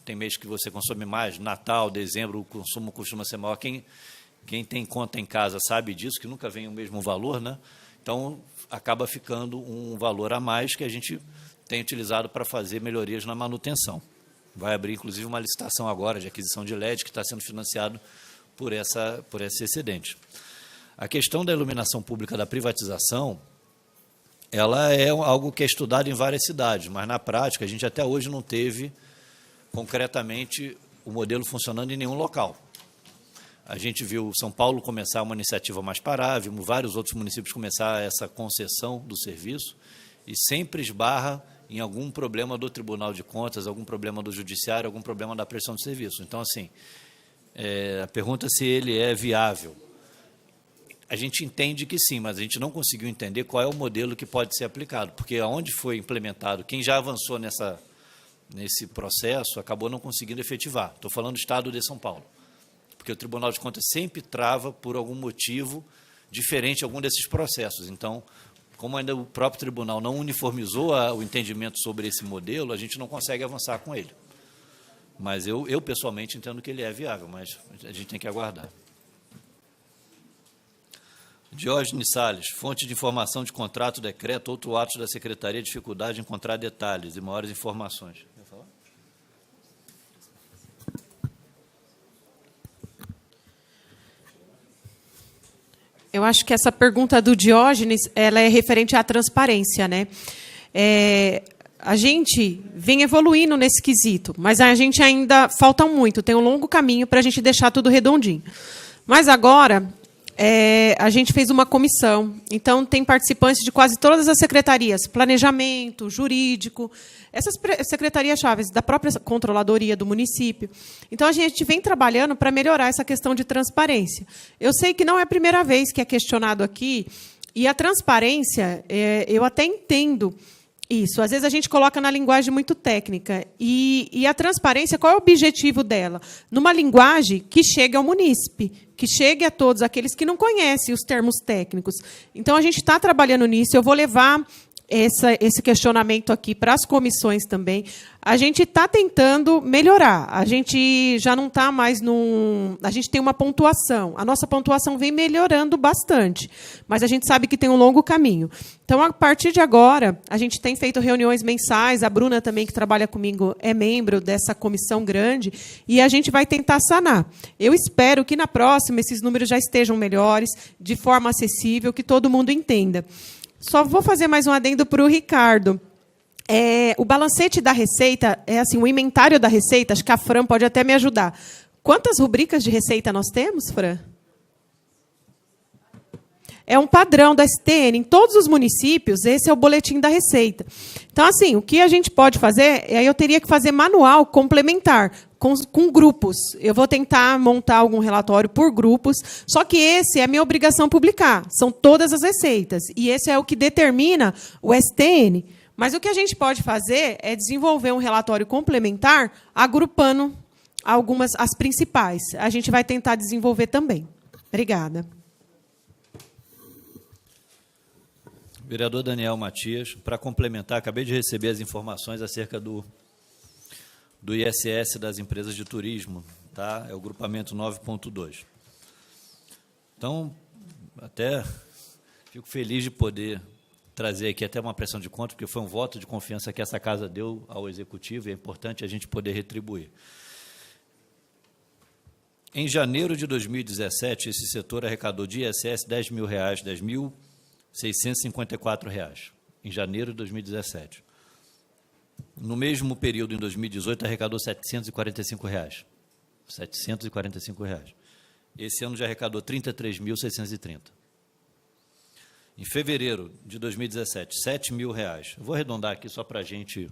tem mês que você consome mais, Natal, dezembro, o consumo costuma ser maior. Quem tem conta em casa sabe disso, que nunca vem o mesmo valor, né? Então, acaba ficando um valor a mais que a gente tem utilizado para fazer melhorias na manutenção. Vai abrir, inclusive, uma licitação agora de aquisição de LED, que está sendo financiado por esse excedente. A questão da iluminação pública da privatização, ela é algo que é estudado em várias cidades, mas, na prática, a gente até hoje não teve, concretamente, o modelo funcionando em nenhum local. A gente viu São Paulo começar uma iniciativa mais parar, vimos vários outros municípios começar essa concessão do serviço e sempre esbarra em algum problema do Tribunal de Contas, algum problema do Judiciário, algum problema da prestação de serviço. Então, assim, a pergunta é se ele é viável. A gente entende que sim, mas a gente não conseguiu entender qual é o modelo que pode ser aplicado, porque aonde foi implementado, quem já avançou nesse processo acabou não conseguindo efetivar. Estou falando do Estado de São Paulo, porque o Tribunal de Contas sempre trava por algum motivo diferente algum desses processos. Então, como ainda o próprio tribunal não uniformizou o entendimento sobre esse modelo, a gente não consegue avançar com ele. Mas eu pessoalmente entendo que ele é viável, mas a gente tem que aguardar. Diógenes Salles, fonte de informação de contrato, decreto, outro ato da Secretaria, dificuldade em encontrar detalhes e maiores informações. Quer falar?
Eu acho que essa pergunta do Diógenes, ela é referente à transparência, né? A gente vem evoluindo nesse quesito, mas a gente ainda falta muito, tem um longo caminho para a gente deixar tudo redondinho. Mas agora, a gente fez uma comissão, então tem participantes de quase todas as secretarias, planejamento, jurídico, essas secretarias-chave da própria controladoria do município. Então, a gente vem trabalhando para melhorar essa questão de transparência. Eu sei que não é a primeira vez que é questionado aqui, e a transparência, eu até entendo isso. Às vezes, a gente coloca na linguagem muito técnica. E a transparência, qual é o objetivo dela? Numa linguagem que chegue ao munícipe, que chegue a todos aqueles que não conhecem os termos técnicos. Então, a gente está trabalhando nisso. Eu vou levar esse questionamento aqui para as comissões também. A gente está tentando melhorar. A gente já não está mais num... A gente tem uma pontuação. A nossa pontuação vem melhorando bastante, mas a gente sabe que tem um longo caminho. Então, a partir de agora, a gente tem feito reuniões mensais. A Bruna também, que trabalha comigo, é membro dessa comissão grande, e a gente vai tentar sanar. Eu espero que, na próxima, esses números já estejam melhores, de forma acessível, que todo mundo entenda. Só vou fazer mais um adendo para o Ricardo. O balancete da Receita, assim, o inventário da Receita, acho que a Fran pode até me ajudar. Quantas rubricas de Receita nós temos, Fran? É um padrão da STN. Em todos os municípios, esse é o boletim da Receita. Então, assim, o que a gente pode fazer, eu teria que fazer manual complementar, com grupos. Eu vou tentar montar algum relatório por grupos, só que esse é a minha obrigação publicar. São todas as receitas. E esse é o que determina o STN. Mas o que a gente pode fazer é desenvolver um relatório complementar, agrupando as principais. A gente vai tentar desenvolver também. Obrigada.
Vereador Daniel Matias, para complementar, acabei de receber as informações acerca do ISS das empresas de turismo, tá? É o grupamento 9.2. Então, até fico feliz de poder trazer aqui até uma pressão de conta, porque foi um voto de confiança que essa casa deu ao Executivo, e é importante a gente poder retribuir. Em janeiro de 2017, esse setor arrecadou de ISS R$ 10.654, em janeiro de 2017. No mesmo período, em 2018, arrecadou R$ 745. R$ 745. Esse ano já arrecadou R$ 33.630. Em fevereiro de 2017, R$ 7.000. Eu vou arredondar aqui só para a gente... R$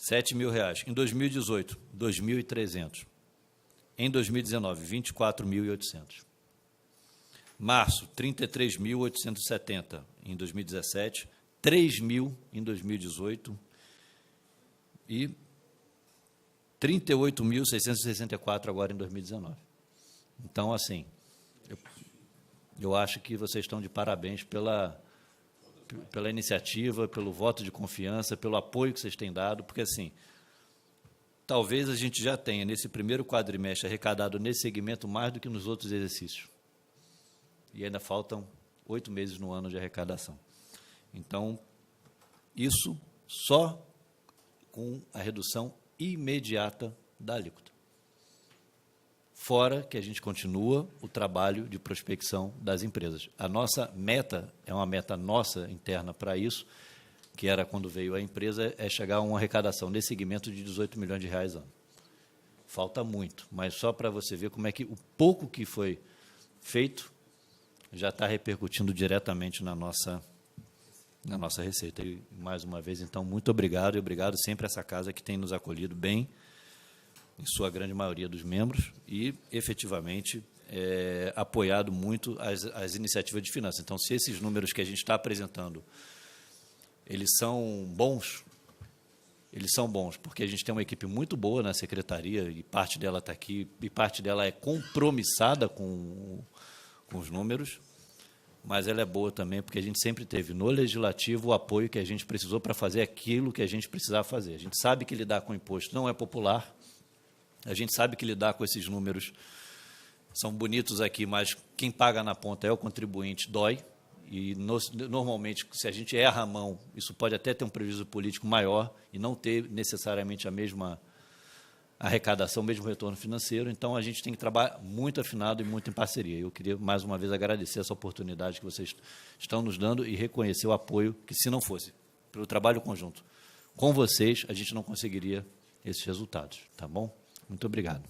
7.000. Em 2018, R$ 2.300. Em 2019, R$ 24.800. Março, R$ 33.870 em 2017, R$ 3.000 em 2018 e R$ 38.664 agora em 2019. Então, assim, eu acho que vocês estão de parabéns pela iniciativa, pelo voto de confiança, pelo apoio que vocês têm dado, porque, assim, talvez a gente já tenha, nesse primeiro quadrimestre, arrecadado nesse segmento mais do que nos outros exercícios. E ainda faltam 8 meses no ano de arrecadação. Então, isso só com a redução imediata da alíquota. Fora que a gente continua o trabalho de prospecção das empresas. A nossa meta, é uma meta nossa interna para isso, que era quando veio a empresa, é chegar a uma arrecadação nesse segmento de R$ 18 milhões ano. falta muito, mas só para você ver como é que o pouco que foi feito já está repercutindo diretamente na nossa receita. E, mais uma vez, então, muito obrigado, e obrigado sempre a essa casa que tem nos acolhido bem, em sua grande maioria dos membros, e, efetivamente, apoiado muito as iniciativas de finanças. Então, se esses números que a gente está apresentando, eles são bons, porque a gente tem uma equipe muito boa na secretaria, e parte dela está aqui, e parte dela é compromissada com os números, mas ela é boa também porque a gente sempre teve no Legislativo o apoio que a gente precisou para fazer aquilo que a gente precisava fazer. A gente sabe que lidar com imposto não é popular, a gente sabe que lidar com esses números são bonitos aqui, mas quem paga na ponta é o contribuinte, dói, e normalmente, se a gente erra a mão, isso pode até ter um prejuízo político maior e não ter necessariamente a mesma arrecadação, o mesmo retorno financeiro. Então, a gente tem que trabalhar muito afinado e muito em parceria. Eu queria, mais uma vez, agradecer essa oportunidade que vocês estão nos dando e reconhecer o apoio que, se não fosse pelo trabalho conjunto com vocês, a gente não conseguiria esses resultados. Tá bom? Muito obrigado.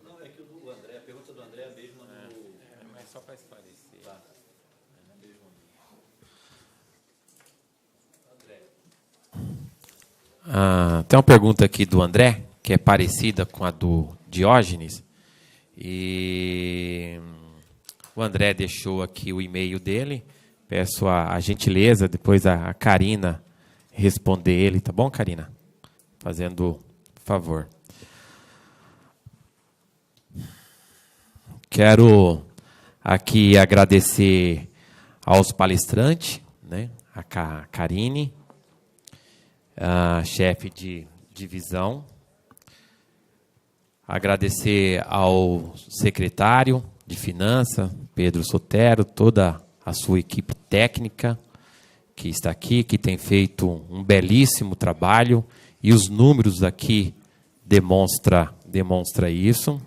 Não, é que o André, a pergunta do André é a mesma mas só para esclarecer. Tá. É a mesma.
Tem uma pergunta aqui do André, que é parecida com a do Diógenes. E o André deixou aqui o e-mail dele. Peço a gentileza, depois a Karina responder ele. Tá bom, Karina? Fazendo favor. Quero aqui agradecer aos palestrantes, né? A Karine, a chefe de divisão, agradecer ao secretário de Finanças, Pedro Sotero, toda a sua equipe técnica que está aqui, que tem feito um belíssimo trabalho, e os números aqui demonstra isso.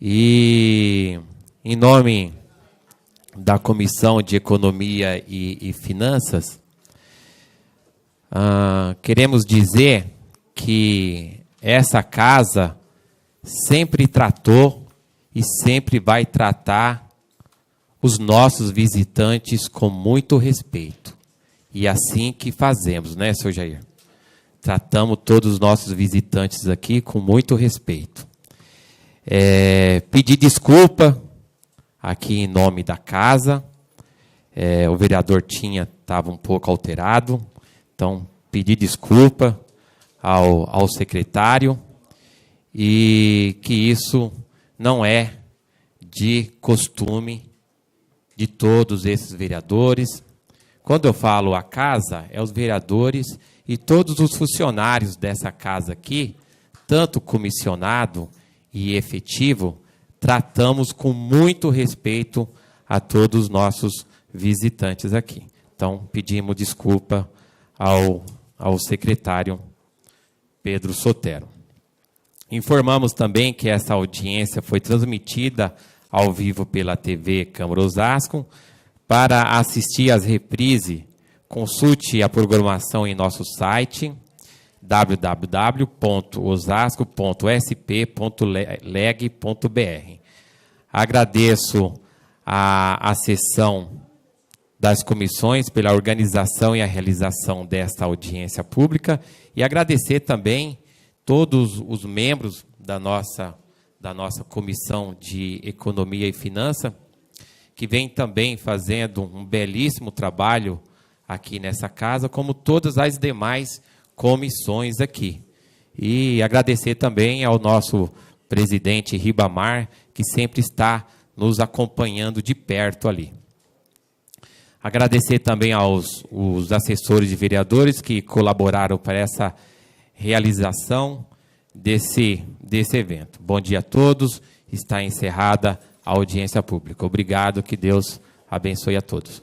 E, em nome da Comissão de Economia e Finanças, queremos dizer que essa casa sempre tratou e sempre vai tratar os nossos visitantes com muito respeito. E assim que fazemos, né, senhor Jair? Tratamos todos os nossos visitantes aqui com muito respeito. Pedir desculpa aqui em nome da casa. O vereador estava um pouco alterado, então pedir desculpa ao secretário, e que isso não é de costume de todos esses vereadores. Quando eu falo a casa, é os vereadores e todos os funcionários dessa casa aqui, tanto comissionado e efetivo, tratamos com muito respeito a todos os nossos visitantes aqui. Então, pedimos desculpa ao secretário Pedro Sotero. Informamos também que essa audiência foi transmitida ao vivo pela TV Câmara Osasco. Para assistir às reprises, consulte a programação em nosso site www.osasco.sp.leg.br. Agradeço a sessão das comissões pela organização e a realização desta audiência pública, e agradecer também todos os membros da nossa Comissão de Economia e Finanças, que vem também fazendo um belíssimo trabalho aqui nessa casa, como todas as demais comissões aqui. E agradecer também ao nosso presidente Ribamar, que sempre está nos acompanhando de perto ali. Agradecer também os assessores de vereadores que colaboraram para essa realização desse evento. Bom dia a todos. Está encerrada a audiência pública. Obrigado, que Deus abençoe a todos.